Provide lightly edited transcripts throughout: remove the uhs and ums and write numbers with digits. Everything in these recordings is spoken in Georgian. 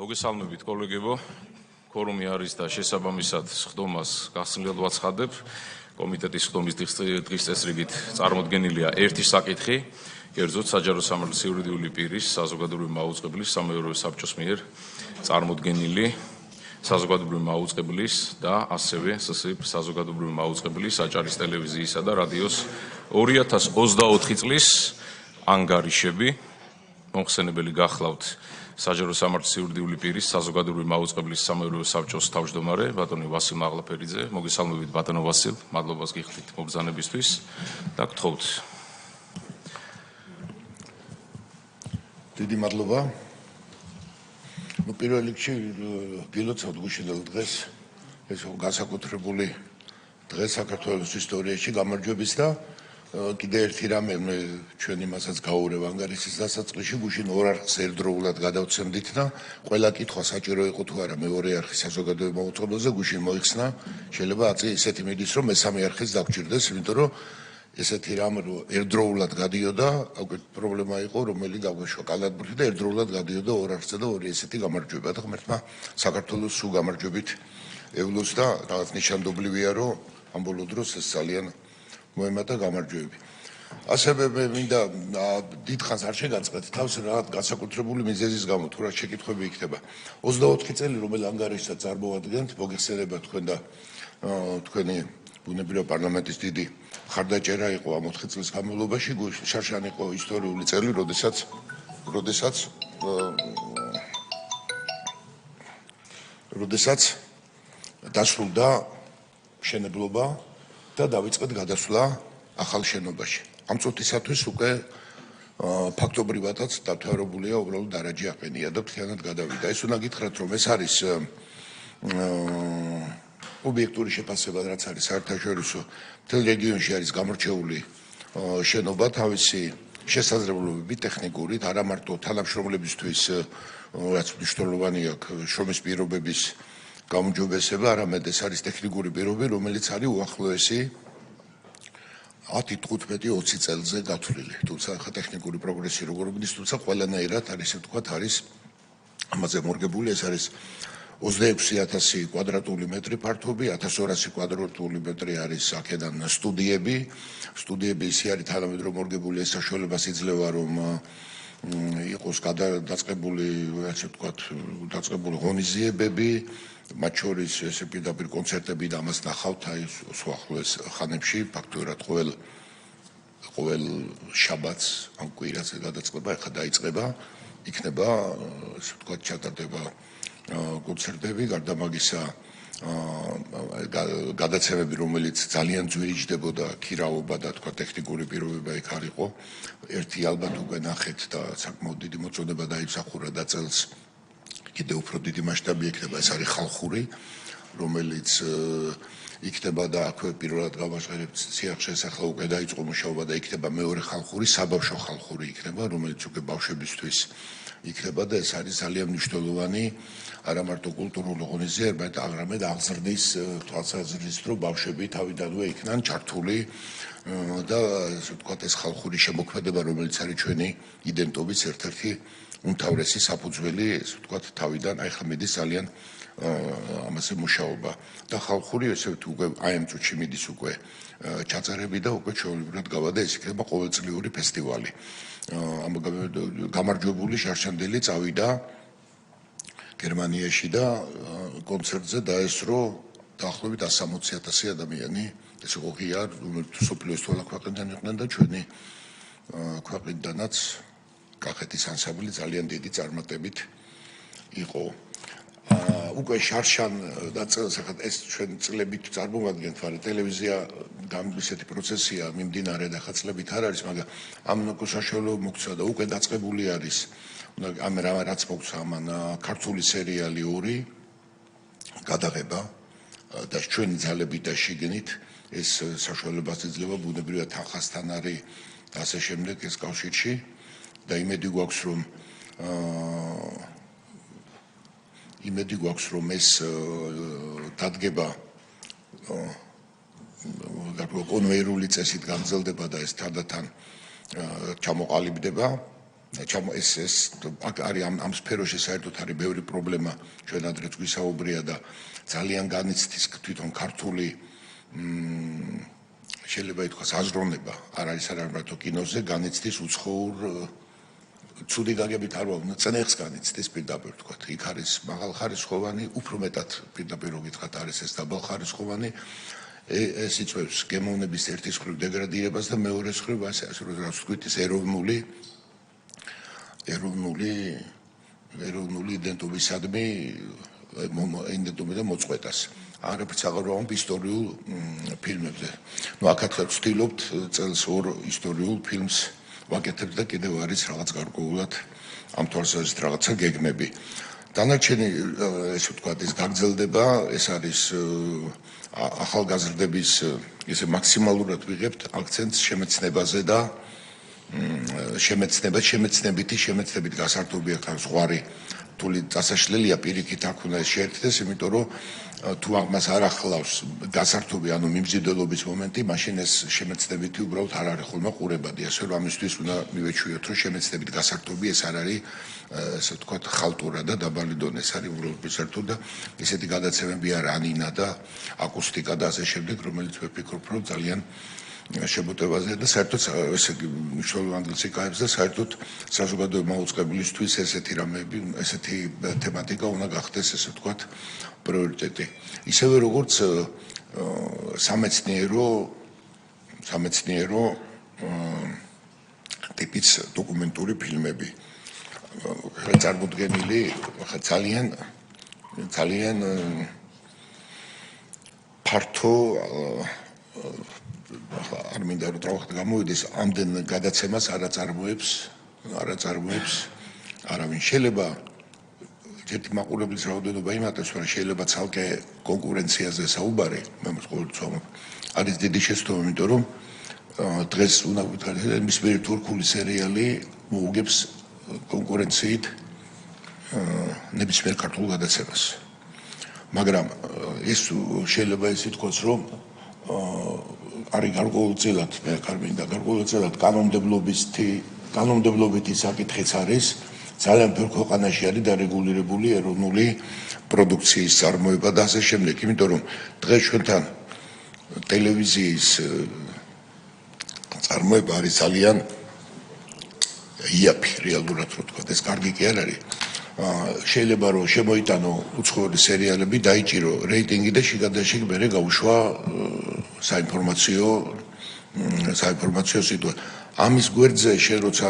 მოგესალმებით კოლეგებო, ქორუმი არის და შესაბამისად სხდომას გახსნილად ვაცხადებ. კომიტეტის სხდომის დღის წესრიგით წარმოდგენილია ერთი საკითხი, კერძოდ საჯარო სამართლის იურიდიული პირის საზოგადოებრივი მაუწყებლის სამეურვეო საბჭოს მიერ წარმოდგენილი საზოგადოებრივი მაუწყებლის და ასევე საზოგადოებრივი მაუწყებლის აჭარის ტელევიზიისა და რადიოს 2024 წლის ანგარიშები მომხსენებელი გახლავთ საჯარო სამართლის იურიდიული პირის საზოგადოებრივი მაუწყებლის სამეურვეო საბჭოს თავმჯდომარე ბატონი ვასილ მაღლაფერიძე. მოგესალმებით ბატონო ვასილ, მადლობას გიხდით მობრძანებისთვის და გთხოვთ. დიდი მადლობა. პირველ რიგში გილოცავთ გუშინდელ დღეს ეს განსაკუთრებული დღე საქართველოს ისტორიაში გამარჯვების და კიდე ერთი რამე ჩვენ იმასაც გაურევ ანგარიშის დასაწყისში გუშინ ორ არხს ერთდროულად გადავცემდით და ყველა კითხვა საჭირო იყო თუ არა მეორე არხის საზოგადოებრივ მაუწყებელზე გუშინ მოიხსნა შეიძლება აწი ისეთი მიდის რომ მესამე არხიც დაგჭირდეს იმიტომ რომ ესეთი რამე ერთდროულად გადიოდა უკვე პრობლემა იყო რომელიც გავაშვა კალათბურთი და ერთდროულად გადიოდა ორ არხზე და ორი ესეთი გამარჯვება და ღმერთმა საქართველოს სულ გამარჯვებით ევლოს და რაღაც ნიშანდობლივია რომ ამ ბოლო დროს ეს ძალიან მოემატა გამარჯვებები. ასევე მე მინდა დიდხანს არ შეგაწყეთ თავს რაღაც განსაკუთრებული მიზეზის გამო თუ რა შეკითხვები იქნება. 24 წელი რომელ ანგარიშსაც წარმოვადგენთ, მოგეხსენება თქვენ და თქვენი ბუნებრივი პარლამენტის დიდი ხარდაჭერა იყო ამ 4 წლის განმავლობაში. შარშან იყო ისტორიული წელი, როდესაც დასრულდა მშენებლობა და დავიწყეთ გადასვლა ახალ შენობაში. ამ წუთისათვის უკვე ფაქტობრივადაც დათვალიერებულია უბრალოდ არაჯი აყენია და მთლიანად გადავიდა. ეს უნდა გითხრათ რომ ეს არის ობიექტური შეფასება რაც არის საერთაშორისო მთელ რეგიონში არის გამორჩეული შენობა თავისი შესაძლებლობებით ტექნიკურით არა მარტო თანამშრომლებისთვის რაც მნიშვნელოვანი აქვს შრომის პირობების გამარჯვებესება, არამედ ეს არის ტექნიკური პირობები, რომელიც არის უახლოესი 10-15-20 წელზე გათვლილი. თუმცა ტექნიკური პროგრესი როგორ მიდის, თუმცა ყველანაირად არის ესე ვთქვათ, არის ამაზე მორგებული, ეს არის 26,000 კვადრატული მეტრი ფართობი, 1200 კვადრატული მეტრი არის აქედან სტუდიები. სტუდიები ისე არის თანამედროვე მორგებული, ეს საშუალებას იძლევა რომ იყოს დაწყებული, ასე ვთქვათ, დაწყებული ღონისძიებები, მათ შორის ესე პირდაპირ კონცერტები და ამას ნახავთ აი უახლოეს ხანებში ფაქტობრივად ყოველ შაბათს ამ კვირაზე გადაწყება, ახლა დაიწყება, იქნება ესე ვთქვათ ჩატარდება კონცერტები, გარდა მაგისა გადაცემები, რომელიც ძალიან ძვირიჭდებოდა ქირაობა და თქვა ტექნიკური პირობება იქ არ იყო. ერთი ალბათ უკვე ნახეთ და საკმაოდ დიდი მოწონება დაიმსახურა და წელს კიდევ უფრო დიდი მასშტაბი იქნება, ეს არის ხალხური, რომელიც იქნება და აქვე პირველად გავაჟღერებთ სიახშეს, ახლა უკვე დაიწყო მუშაობა და იქნება მეორე ხალხური, საბავშვო ხალხური იქნება, რომელიც უკვე ბავშვებისთვის იქნება და ეს არის ძალიან მნიშვნელოვანი არა მარტო კულტურული ღონისძიება, არამედ აღზრდის თვალსაზრისით, რომ ბავშვები თავიდანვე იქნან ჩართული და ასე ვთქვათ, ეს ხალხური შემოქმედება, რომელიც არის ჩვენი იდენტობის ერთ-ერთი უმთავრესი საფუძველი, ასე ვთქვათ, თავიდან აი ხა მიდის ძალიან ამაზე მუშაობა და ხალხური ესე უკვე აი ამ წუთში მიდის უკვე ჩაწერები და უკვე ჩვეულებრივად გავადა ეს იქნება ყოველწლიური ფესტივალი. ამ გამარჯვებული შარშანდელი წავიდა გერმანიაში და კონცერტზე დაესწრო დაახლოებით 160,000 ადამიანი. ეს იყო ღია, რომელიც სოფლიოს თვალა ქვეყნიდან იყვნენ და ჩვენი ქვეყნიდანაც კახეთის ანსამბლი ძალიან დიდი წარმატებით იყო. უკვე შარშან ეს ჩვენ წლებით წარმოვადგენთ, მაგრამ ტელევიზია ისეთი პროცესია მიმდინარე და ხა წლებით არ არის, მაგრამ ამ საშუალო მოგცა და უკვე დაწყებული არის ამ რაც მოგცა ამან ქართული სერიალი 2 გადაღება და ჩვენი ძალებით და შიგნით ეს საშუალებას იძლევა ბუნებრივად თანხასთან არის და ასე შემდეგ ეს კავშირში და იმედი გვაქვს რომ ეს დადგება კონვეიერული წესით გაგრძელდება და ეს თანდათან ჩამოყალიბდება ეს არის ამ სფეროში საერთოდ არის ბევრი პრობლემა ჩვენ ადრეც გვისაუბრია და ძალიან განიცდის თვითონ ქართული შეიძლება ითქვას აზროვნება არ არის არა მარტო კინოზე განიცდის უცხოურ ცუდი გაგებით არ ვამბობ წნეხს განიცდის პირდაპირ თქვა იქ არის მაღალხარისხოვანი უფრო მეტად პირდაპირ რო გითხრათ არის ეს დაბალხარისხოვანი ეს იწვევს გემოვნების ერთის მხრივ დეგრადირებას და მეორეს მხრივ ასე რაც ვთქვით ეს ეროვნული იდენტობისადმი იდენტობიდან მოწყვეტას არაფერს აღარ ვამბობ ისტორიულ ფილმებზე ნუ აქაც ვცდილობთ წელს ორ ისტორიულ ფილმს ვაკეთებთ და კიდევ არის რაღაც გარკვეულად ამ თვალსაზრისით რაღაცა გეგმები დანარჩენი ესე ვთქვათ ეს გაგრძელდება ეს არის ახალგაზრდების ესე მაქსიმალურად ვიღებთ აქცენტს შემეცნებაზე და შემეცნებით გასართობი ახლა ზღვარი თული დასაშლელია პირიქით აქ უნდა შეერთდეს იმიტომ რომ თუ ამას არ ახლავს გასართობი ანუ მიმზიდველობის მომენტი მაშინ ეს შემეცნებითი უბრალოდ არ არის ხოლმე ყურებადი ასე რომ ამისთვის უნდა მივეჩვიოთ რომ შემეცნებით გასართობი ეს არ არის ესე ვთქვათ ხალტურა და დაბალი დონე ეს არის უბრალოდ საერთოდ და ესეთი გადაცემები არა ანინა და აკუსტიკა და ასე შემდეგ რომელიც ვფიქრობ რომ ძალიან შემოტევაზე და საერთოდ ესე მნიშვნელოვანი ანგლისიკაებს და საერთოდ საზოგადოებრივ მაუწყებლისთვის ესეთი რამეები ესეთი თემატიკა უნდა გახდეს ესე ვთქვათ პრიორიტეტი ისევე როგორც სამეცნიერო ტიპის დოკუმენტური ფილმები წარმოდგენილი ძალიან ფართო არ მინდა რომ თავად გამოვიდეს ამდენ გადაცემას არ აწარმოებს არავინ შეიძლება ერთი მაყურებლის რაოდენობა იმატებს რომ შეიძლება ცალკე კონკურენციაზე საუბარი მე ყოველთვის ვამბობ არის დიდი შეცდომა იმიტომ რომ დღეს უნდა ვიტყვით მის მიერ თურქული სერიალი მოუგებს კონკურენციით ნებისმიერ ქართულ გადაცემას მაგრამ ეს შეიძლება ის ითქვას რომ არის გარკვეულწილად მე არ მინდა გარკვეულწილად კანონმდებლობითი საკითხიც არის ძალიან ბევრ ქვეყანაში არის დარეგულირებული ეროვნული პროდუქციის წარმოება და ასე შემდეგ იმიტომ რომ დღეს ჩვენთან ტელევიზიის წარმოება არის ძალიან იაფი რეალურად რო თქვა ეს კარგი კი არ არის შეიძლება რომ შემოიტანო უცხოური სერიალები დაიჭირო რეიტინგი და შიგადაშიგ მერე გაუშვა საინფორმაციო სიტუაცია ამის გვერდზე შენ როცა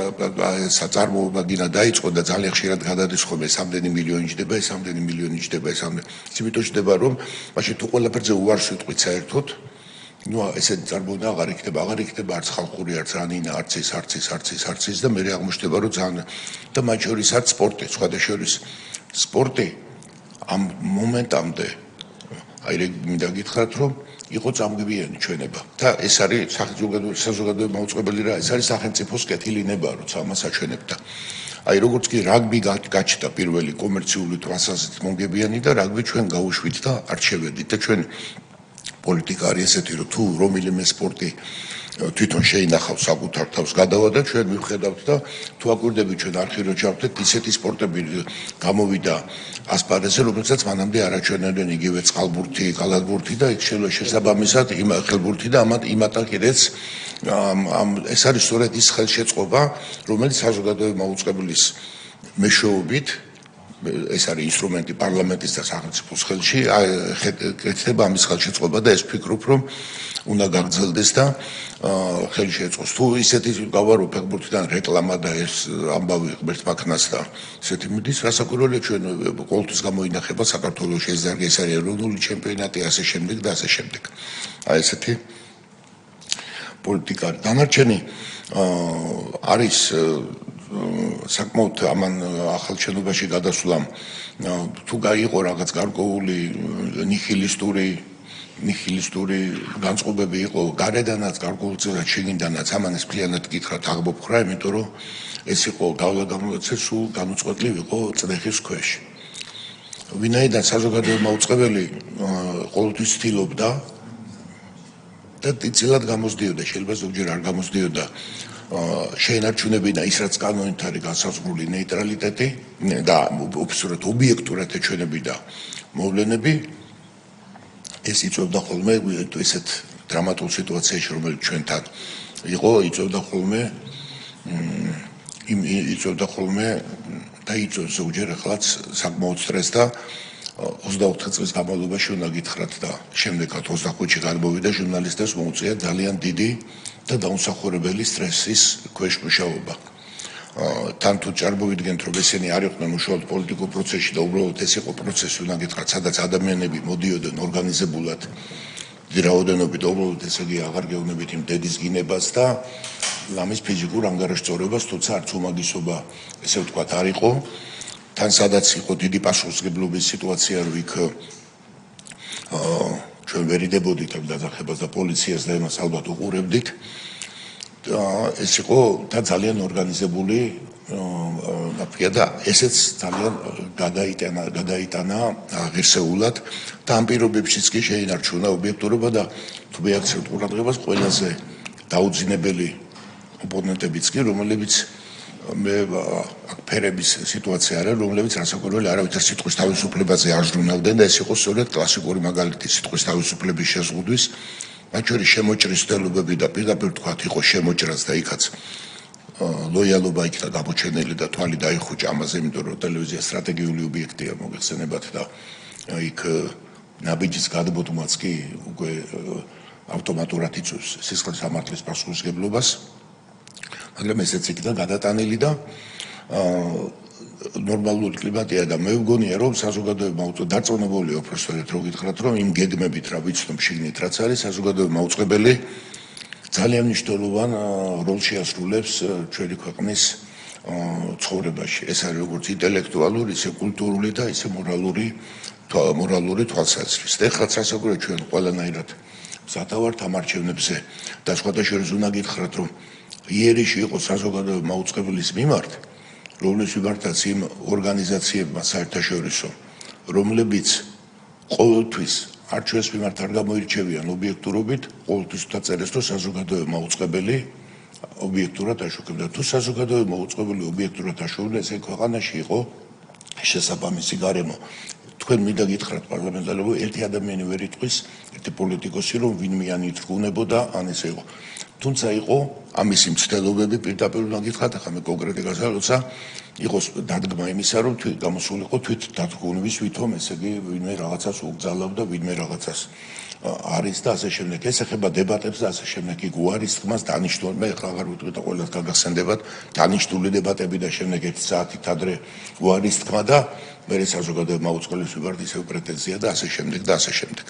საწარმოობა გინდა დაიწყო და ძალიან ხშირად გადადის ხოლმე სამდენი მილიონი ჯდება ეს სამდენი მილიონი ჯდება ეს სამდენი იმიტომ ჯდება რომ მაშინ თუ ყველაფერზე უარს ვიტყვით საერთოდ ნუ ესეთი წარმოება აღარ იქნება არც ხალხური არც ანინა არც ის და მე აღმოჩნდება რომ ძალიან და მათ შორის არც სპორტი სხვადასხვა სპორტი ამ მომენტამდე აი რე მინდა გითხრათ რომ იყო წამგბიანი ჩვენება და ეს არის საზოგადოებრივ მაუწყებელი რა ეს არის სახელმწიფოს კეთილინება როცა ამას აჩვენებდა აი როგორც კი რაგბი გაჩნდა პირველი კომერციული თვალსაზრისით მომგებიანი და რაგბი ჩვენ გაუშვით და არ შევედით და ჩვენ პოლიტიკა არის ესეთი რომ თუ რომელიმე სპორტი თვითონ შეინახავს საკუთარ თავს გადავა და ჩვენ მივხედავთ და თუ აკვირდებით ჩვენ არხი რო ჩავთეთ ისეთი სპორტები გამოვიდა ასპარეზზე რომელსაც მანამდე არ აჩვენებდნენ იგივე წყალბურთი, კალათბურთი და იქ შესაბამისად ხელბურთი და იმათა კიდეც ეს არის სწორედ ის ხელშეწყობა რომელიც საზოგადოებრივ მაუწყებლის მეშვეობით ეს არის ინსტრუმენტი პარლამენტის და სახელმწიფოს ხელში ეკეთება ამის ხელშეწყობა და ეს ვფიქრობ რომ უნდა გაგრძელდეს და ხელი შეეწყოს თუ ისეთი გავარო ფეხბურთიდან რეკლამა და ეს ამბავი ღმერთ მაქნას და ესეთი მიდის რასაკვირველია ჩვენ ყოველთვის გამოინახება საქართველოს ეს არის ეროვნული ჩემპიონატი ასე შემდეგ და ასე შემდეგ აი ესეთი პოლიტიკა დანარჩენი არის საკმაოდ ამან ახალ შენობაში გადასვლამ თუ გაიყო რაღაც გარკვეული ნიჰილისტური განწყობები იყო გარედანაც გარკვეულწილად შიგნიდანაც ამან ეს მთლიანად გითხრათ აღბობხრა იმიტომ რომ ეს იყო გავლა-გამოცე სულ განუწყვეტლივ იყო წნეხის ქვეშ ვინაიდან საზოგადოებრივ მაუწყებელი ყოველთვის ცდილობდა და წილად გამოსდიოდა შეიძლება ზოგჯერ არ გამოსდიოდა შეენარჩუნებინა ის რაც კანონით არის განსაზღვრული ნეიტრალიტეტი და ოფიციურად ობიექტურად ეჩვენებინა მოვლენები ეს იწვევდა ხოლმე ესეთ დრამატულ სიტუაციაში რომელიც ჩვენთან იყო იწვევდა ხოლმე და იწვევს ზოგჯერ ახლაც საკმაოდ სტრესს და 24 წლის განმავლობაში უნდა გითხრათ და შემდეგაც 25-ში გადმოვიდა ჟურნალისტებს მოუწია ძალიან დიდი და დაუმსახურებელი სტრესის ქვეშ მუშაობა. თან თუ ჭარბოვიდგენთ რომ ესენი არ იყვნენ უშუალოდ პოლიტიკურ პროცესში და უბრალოდ ეს იყო პროცესი უნდა გითხრათ სადაც ადამიანები მოდიოდნენ ორგანიზებულად დიდი რაოდენობით უბრალოდ ესე იგი აღარ გეუბნებით იმ დედის გინებას და ლამის ფიზიკურ ანგარიშწორებას თუმცა არც უმაგისობა ესე ვთქვათ არ იყო თან სადაც იყო დიდი პასუხისმგებლობის სიტუაცია რომ იქ ჩვენ ვერიდებოდით ამ დაძახებას და პოლიციას და იმას ალბათ უყურებდით ეს იყო და ძალიან ორგანიზებული მაფია და ესეც ძალიან გადაიტანა ღირსეულად და ამ პირობებშიც კი შეინარჩუნა ობიექტურობა და თუ მეაქცევთ ყურადღებას ყველაზე დაუძინებელი ოპონენტებიც კი რომლებიც მე ფერების სიტუაცია არის რომლებიც რასაკვირველი არავითარ სიტყვის თავისუფლებაზე არ ჟრუნავდნენ და ეს იყო სწორედ კლასიკური მაგალითი სიტყვის თავისუფლების შეზღუდვის მათ შორის შემოჭრის ცდელობები და პირდაპირ თქვათ იყო შემოჭრას და იქაც ლოიალობა იქნა გამოჩენილი და თვალი დაიხუჭა ამაზე იმიტომ რომ ტელევიზია სტრატეგიული ობიექტია მოგეხსენებათ და იქ ნაბიჯის გადმოდმაც კი უკვე ავტომატურად იწვევს სისხლის სამართლის პასუხისმგებლობას მაგრამ ესეც იქნა გადატანილი და ნორმალური კლიმატია და მე ვგონია რომ საზოგადოებამ დარწმუნებულია უბრალოდ რომ გითხრათ რომ იმ გეგმებით რა ვიცნობ შიგნით რაც არის საზოგადოება მაუწყებელი ძალიან მნიშვნელოვან როლს შეასრულებს ჩვენი ქვეყნის ცხოვრებაში ეს არის როგორც ინტელექტუალური ისე კულტურული და ისე მორალური თვალსაზრისით და ეხლა სასაკვირველი ჩვენ ყველანაირად სათავართ ამ არჩევნებზე და სხვათა შორის უნდა გითხრათ რომ იერიში იყო საზოგადოება მაუწყებლის მიმართ რომლის მიმართაც იმ ორგანიზაციებმა საერთაშორისო რომლებიც ყოველთვის არჩევნების მიმართ არ გამოირჩევიან ობიექტურობით ყოველთვის დაწერეს რომ საზოგადოება მაუწყებელი ობიექტურად აშუქებდა თუ საზოგადოება მაუწყებელი ობიექტურად აშუქებდა ესე ქვეყანაში იყო შესაბამისი გარემო თქვენ მინდა გითხრათ პარლამენტარებო ერთი ადამიანი ვერ იტყვის ერთი პოლიტიკოსი რომ ვინმე ან ითრგუნებოდა ან ესე იყო თუმცა იყო ამისი მცდელობები პირდაპირ უნდა გითხრათ ახლა მე კონკრეტულად გასალოცა იყოს დადგმა იმისა რომ გამოსულიყო თვით დადგმების ვითომ ესე იგი ვინმე რაღაცას უგზავნებდა ვინმე რაღაცას არის და ასე შემდეგ ეს ეხება დებატებს და ასე შემდეგ იქ უარის თქმას დანიშნულ მე ახლა აღარ ვიტყვი და ყველას გაგახსენდებათ დანიშნული დებატები და შემდეგ 1 საათით ადრე უარის თქმა და მე საზოგადოება მაუწყებლის მიმართ ისევ პრეტენზია და ასე შემდეგ და ასე შემდეგ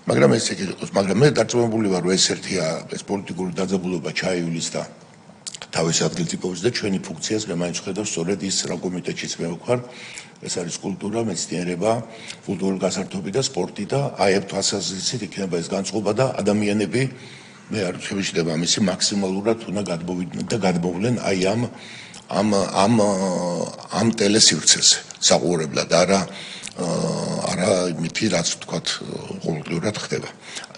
მაგრამ ეს იგი იყოს მაგრამ მე დარწმუნებული ვარ რომ ეს ერთია ეს პოლიტიკური დაძაბულობა ჩაივლის და თავის ადგილს იპოვებს და ჩვენი ფუნქციას მე მაინც ხედავ სწორედ ის რა კომიტეტშიც მე ვქარ ეს არის კულტურა მეცნიერება კულტურული გასართობი და სპორტი და აი ამ თვალსაზრისით იქნება ეს განწყობა და ადამიანები მე არ შევიშვება ამისი მაქსიმალურად უნდა გადმოვიდნენ და გადმოვლენ აი ამ ტელესივრცეს საყურებლად არა იმითი რაც ვთქვათ ყოველდღიურად ხდება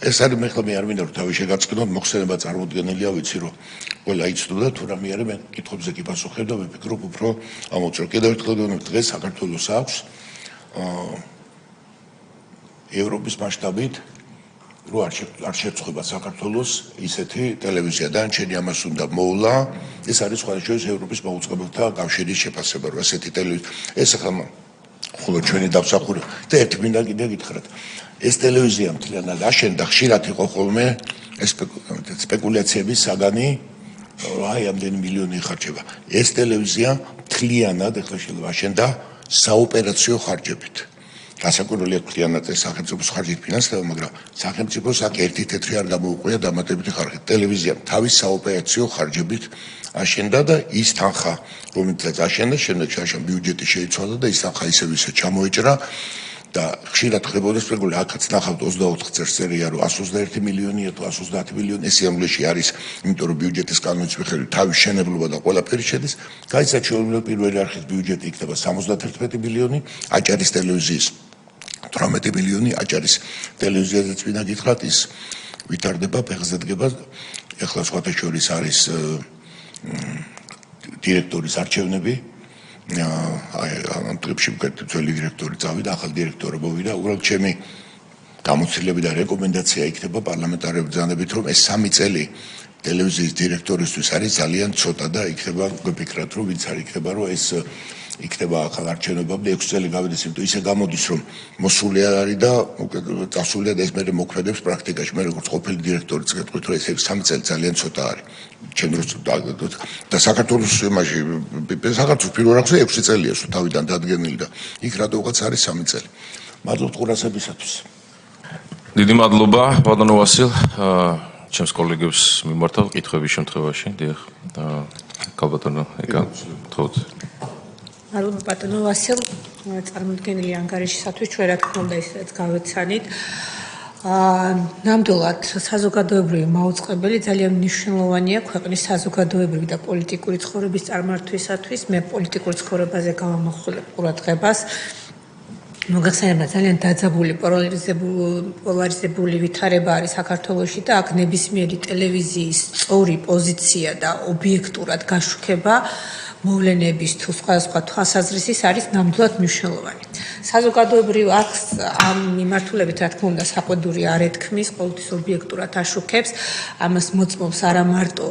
ეს არის მე ხომ არ მინდა რომ თავი შეგაწყინოთ მოხსენება წარმოუდგენელია ვიცი რომ ყველა იცნობდა თუ რამე არის მე კითხვებზე კი პასუხებ და ვიფიქრობ უფრო ამოწრო კიდევ ერთხელ დღეს საქართველოს აქვს ევროპის მასშტაბით რო არ შეწყვება საქართველოს ისეთი ტელევიზია და ჩვენი ამას უნდა მოვლა ეს არის სხვადასხვა ევროპის მოუწყებელთა კავშირის შეფასება რომ ესეთი ტელევიზია ეს ახლა ხოლო ჩვენი დამსახურება და ერთი მინდა კიდე გითხრათ ეს ტელევიზია მთლიანად აშენდა ხშირად იყო ხოლმე სპეკულაციების საგანი აი ამდენი მილიონი ხარჯება ეს ტელევიზია მთლიანად ახლა შეიძლება აშენდა საოპერაციო ხარჯებით გასაკვირველია მთლიანად ეს სახელმწიფოს ხარჯით ფინანსდება მაგრამ სახელმწიფოს აქ ერთი თეთრი არ გამოუყია დამატებითი ხარჯი ტელევიზია თავის საოპერაციო ხარჯებით აშენდა და ის თანხა რომელსაც აშენდა შემდეგ შაშან ბიუჯეტი შეიცვალა და ის თანხა ისე ჩამოეჭრა და ხშირად ხდებოდა სპეკულაცია აქაც ნახავთ 24 წელს წერია რომ 121 მილიონია თუ 130 მილიონი ეს ამბლეში არის იმიტომ რომ ბიუჯეტის კანონის მიხედვით თავის შენებლობა და ყველაფერი შედის გაიცაჩეულებული პირველი არხის ბიუჯეტი იქნება 71 მილიონი აჭარის ტელევიზიის 18 მილიონი აჭარის ტელევიზიაზეც მინდა გითხრათ ის ვითარდება ფეხზე დგება ეხლა სხვათა შორის არის დირექტორის არჩევნები ამ დღეებში ძველი დირექტორი წავიდა, ახალ დირექტორი მოვიდა, უბრალოდ ჩემი გამოცდილები და რეკომენდაცია იქნება პარლამენტარების ბრძანებით, რომ ეს 3 წელი ტელევიზიის დირექტორისთვის არის ძალიან ცოტა და იქნება გვეფიქრათ, რომ ვინც არ იქნება, რომ ეს იქნება ახალ არჩევნებამდე 6 წელი გავიდეს, იმიტომ ისე გამოდის, რომ მოსული არ არის და წასულია და ეს მე მოქმედებს პრაქტიკაში. მე როგორც ყოფილი დირექტორიც გეტყვით, რომ ეს 3 წელი ძალიან ცოტა არის. ჩემ დროს და საქართველოს იმაში საქართველოს პირველ რიგში 6 წელია სულ თავიდან დადგენილი და იქ რატოღაც არის 3 წელი. მადლობთ ყურადღებისათვის. დიდი მადლობა, ბატონო ვასილ. ჩემს კოლეგებს მიმართავ კითხვების შემთხვევაში. დიახ. კალბატონო, ეკა. თოთ. მადლობა ბატონო ვასილ. წარმოდგენილი ანგარიშისათვის ჩვენ რა თქმა უნდა ისედაც გავეცანით. ნამდვილად საზოგადოებრივი მაუწყებელი ძალიან მნიშვნელოვანია ქვეყნის საზოგადოებრივი და პოლიტიკური ცხოვრების წარმართვისათვის. მე პოლიტიკურ ცხოვრებაზე გავამახვილებ ყურადღებას. მოგახსენება ძალიან დაძაბული პოლარიზებული ვითარება არის საქართველოში და აქ ნებისმიერი ტელევიზიის სწორი პოზიცია და ობიექტურად გაშუქება მოვლენების თუ სხვადასხვა თვალსაზრისის არის ნამდვილად მნიშვნელოვანი. საზოგადოებრივ აქს ამ მიმართულებით რა თქმა უნდა საყვედური არ ეთქმის, ყოველთვის ობიექტურად აშუქებს, ამას მოწმობს არა მარტო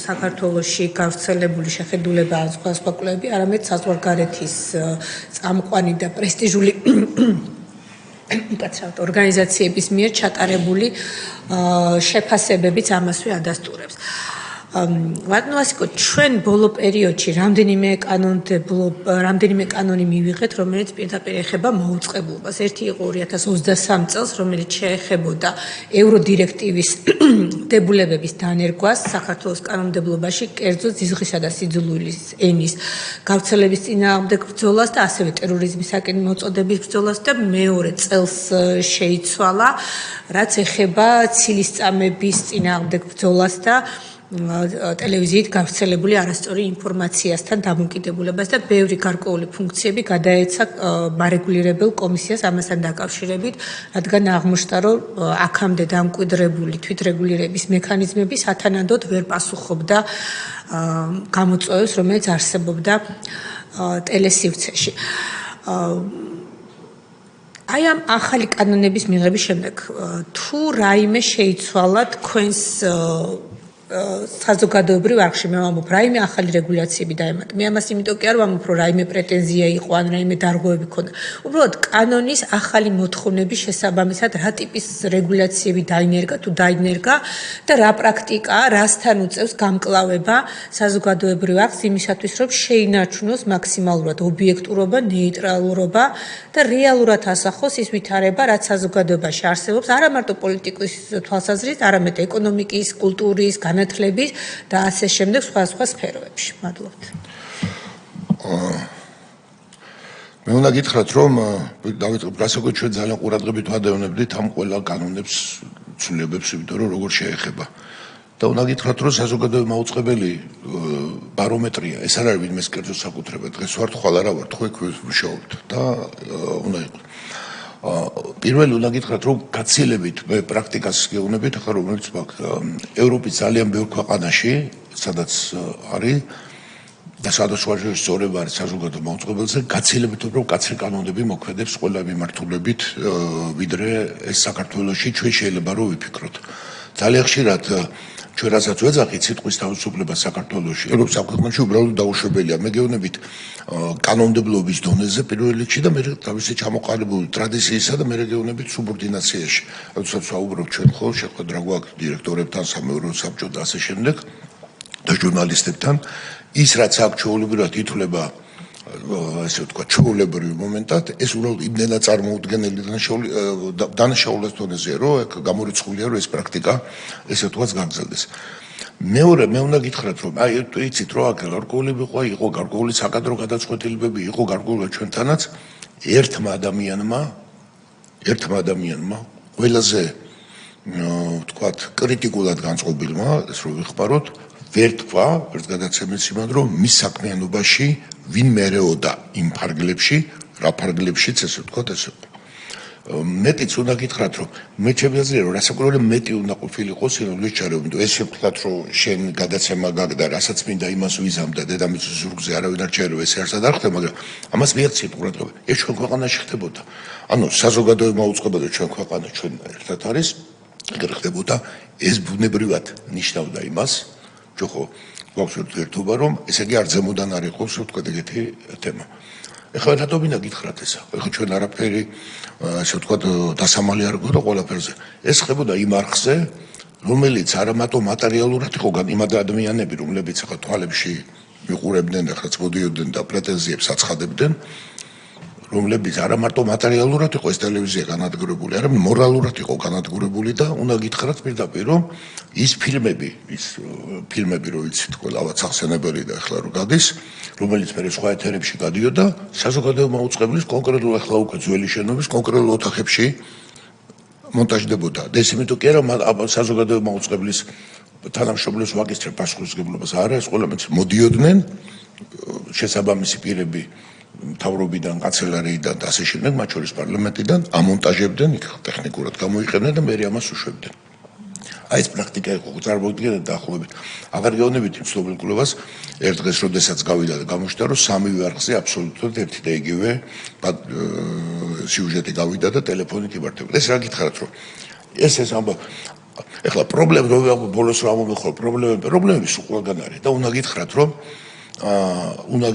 საქართველოში გავრცელებული შეხედულება ან სხვადასხვა კვლევები, არამედ საზღვარგარეთის წამყვანი და პრესტიჟული ორგანიზაციების მიერ ჩატარებული შეფასებებიც ამასვე ადასტურებს. ვატნოვასიკო, ჩვენ ბოლო პერიოდში რამდენიმე კანონი მივიღეთ, რომელიც პირდაპირ ეხება მოუწყებლობას. ერთი იყო 2023 წელს, რომელიც შეეხებოდა ევროდირექტივის დებულებების დანერგვას საქართველოს კანონმდებლობაში, კერძო ძიძღისა და სიძულვილის ენის გავრცელების წინააღმდეგ ბრძოლას და ასევე ტერორიზმისაკენ მოწოდების ბრძოლას და მეორე წელს შეიცვალა, რაც ეხება ცილისწამების წინააღმდეგ ბრძოლას და ტელევიზიით გავრცელებული არასწორი ინფორმაციასთან დამოკიდებულებას და ბევრი გარკვეული ფუნქციები გადაეცა მარეგულირებელ კომისიას ამასთან დაკავშირებით, რადგან აღმოჩნდა, რომ აქამდე დამკვიდრებული თვითრეგულირების მექანიზმები სათანადოდ ვერ პასუხობდა გამოწვევებს, რომელიც არსებობდა ტელესივრცეში. აი ამ ახალი კანონების მიღების შემდეგ თუ რაიმე შეიცვალა თქვენს საზოგადოებრივ არხში, მე ვამბობ, რაიმე ახალი რეგულაციები დაემატა. მე ამას იმიტომ კი არ ვამბობ, რომ რაიმე პრეტენზია იყო ან რაიმე დარღვევები ქონდა. უბრალოდ კანონის ახალი მოთხოვნების შესაბამისად რა ტიპის რეგულაციები დაინერგა თუ დაინერგა და რა პრაქტიკაა, რასთან უწევს გამკლავება საზოგადოებრივ არხს იმისათვის, რომ შეინარჩუნოს მაქსიმალურად ობიექტურობა, ნეიტრალურობა და რეალურად ასახოს ის ვითარება, რაც საზოგადოებაში არსებობს, არა მარტო პოლიტიკის თვალსაზრისით, არამედ ეკონომიკის, კულტურის, განათლების და ასე შემდეგ სხვა სფეროებში. მადლობთ. მე უნდა გითხრათ, რომ დავიწყებ გასაგებად ჩვენ ძალიან ყურადღებით ვადევნებდით ამ ყველა კანონებს, ცვლილებებს, იმიტომ რომ როგორ შეეხება. და უნდა გითხრათ, რომ საზოგადოებრივი მაუწყებელი ბარომეტრია, ეს არ არის ვინმეს კერძო საკუთრება. დღეს ვართ, ხვალ არა ვართ, ხო იქ ვმუშაობთ და უნდა იყოს. პირველი უნდა გითხრათ, რომ გაცილებით მე პრაქტიკას გეუბნებით, ახლა რომელიც ევროპის ძალიან ბევრ ქვეყანაში, სადაც არის და სადაც სწორება არის საზოგადოებრივ მაუწყებელზე, გაცილებით უფრო კაცრი კანონები მოქმედებს ყველა მიმართულებით, ვიდრე ეს საქართველოში ჩვენ შეიძლება რომ ვიფიქროთ. ძალიან ხშირად ჩვენ რასაც ვეძახით სიტყვის თავისუფლება საქართველოში, ევროპის ქვეყნებში უბრალოდ დაუშვებელია. მე გეუბნებით კანონმდებლობის დონეზე პირველ რიგში და მე თავისი ჩამოყალიბებული ტრადიციისა და მე გეუბნებით სუბორდინაციაში. როდესაც ვაუბრობ ჩვენ ხო შეხვედრა გვაქვს დირექტორებთან, სამეურნეო საბჭოთან და ასე შემდეგ და ჟურნალისტებთან, ის რაც აქ ჩვეულებრივად ითვლება ასე ვთქვა, ჩვეულებრივ მომენტად, ეს უბრალოდ იმდენად წარმოუდგენელი დანაშაულების დონეზეა, რომ გამორიცხულია, რომ ეს პრაქტიკა ესე ვთქვათ გაგრძელდეს. მეორე, მე უნდა გითხრათ, რომ აი იცით რომ აქ გარკვეულები იყო გარკვეული საკადრო გადაწყვეტილებები, იყო გარკვეული ჩვენთანაც ერთმა ადამიანმა ყველაზე ვთქვათ, კრიტიკულად განწყობილმა, ეს რო ვიხმაროთ, ვერ თქვა, ვერც გადაცემის იმად, რომ მის საქმიანობაში ვინ მერეოდა იმ ფარგლებში, რა ფარგლებშიც ესე ვთქვათ, ესე მეტიც უნდა გითხრათ, რომ მე ჩემი რომ რასაკვირველია მეტი უნდა ყოფილიყო სინამდვილეს ჩარევა, იმიტომ ეს ვთქვათ, რომ შენ გადაცემა გაგდა, რასაც მინდა იმას ვიზამდა, დედამიწის ზურგზე არავინ არ ჩაერევა, ეს არსად არ ხდება, მაგრამ ამას მიაქციეთ ყურადღება. ეს ჩვენ ქვეყანაში ხდებოდა. ანუ საზოგადოება უწყებოდა ჩვენ ქვეყანა, ჩვენ ერთად არის, ეგრე ხდებოდა, ეს ბუნებრივად ნიშნავდა იმას, ჯოხო გვაქვს ერთობა, რომ ესე იგი არ ზემოდან არ იყოს, ვთქვათ, ეგეთი თემა. ეხლა რატომ მინდა გითხრათ ესა? ეხლა ჩვენ არაფერი ასე ვთქვათ დასამალი არ გვქონდა ყველაფერზე. ეს ხდებოდა იმ არხზე, რომელიც არა მარტო მატერიალურად იყო იმ ადამიანები, რომლებიც ახლა თვალებში მიყურებდნენ, ახლაც მოდიოდნენ და პრეტენზიებს აცხადებდნენ, რომლებიც არა მარტო მატერიალურად იყო ეს ტელევიზია განადგურებული, არამედ მორალურად იყო განადგურებული და უნდა გითხრათ პირდაპირ, რომ ის ფილმები, რომ იცით ყველავაც ახსენებელი და ახლა რო გადის, რომელიც მე სხვა ეთერებში გადიოდა, საზოგადოება უწყებლის კონკრეტულ ახლა უკვე ძველი შენობის კონკრეტულ ოთახებში მონტაჟდებოდა. და ეს იმიტომ კი არა, საზოგადოება უწყებლის თანამშრომლებს ვაკისტრებ პასუხისმგებლობას არა, ეს ყველამაც მოდიოდნენ შესაბამისი პირები მთავრობიდან, კანცელერიიდან და ასე შემდეგ, მათ შორის პარლამენტიდან ამონტაჟებდნენ, იქ ტექნიკურად გამოიყენებდნენ და მე ამას უშვებდნენ. აი ეს პრაქტიკა იყო წარმოგიდგენთ დაახლოებით. აღარ გეუბნებით იმ ცნობილ კვლევას, ერთ დღეს როდესაც გავიდა და გამოჩნდა, რომ სამივე არხზე აბსოლუტურად ერთი და იგივე სიუჟეტი გავიდა და ტელეფონით იმართებოდა. ეს რა გითხრათ, რომ ეს ამბავი ეხლა პრობლემა ბოლოს რა მომეხო პრობლემები სულ ყველგან არის და უნდა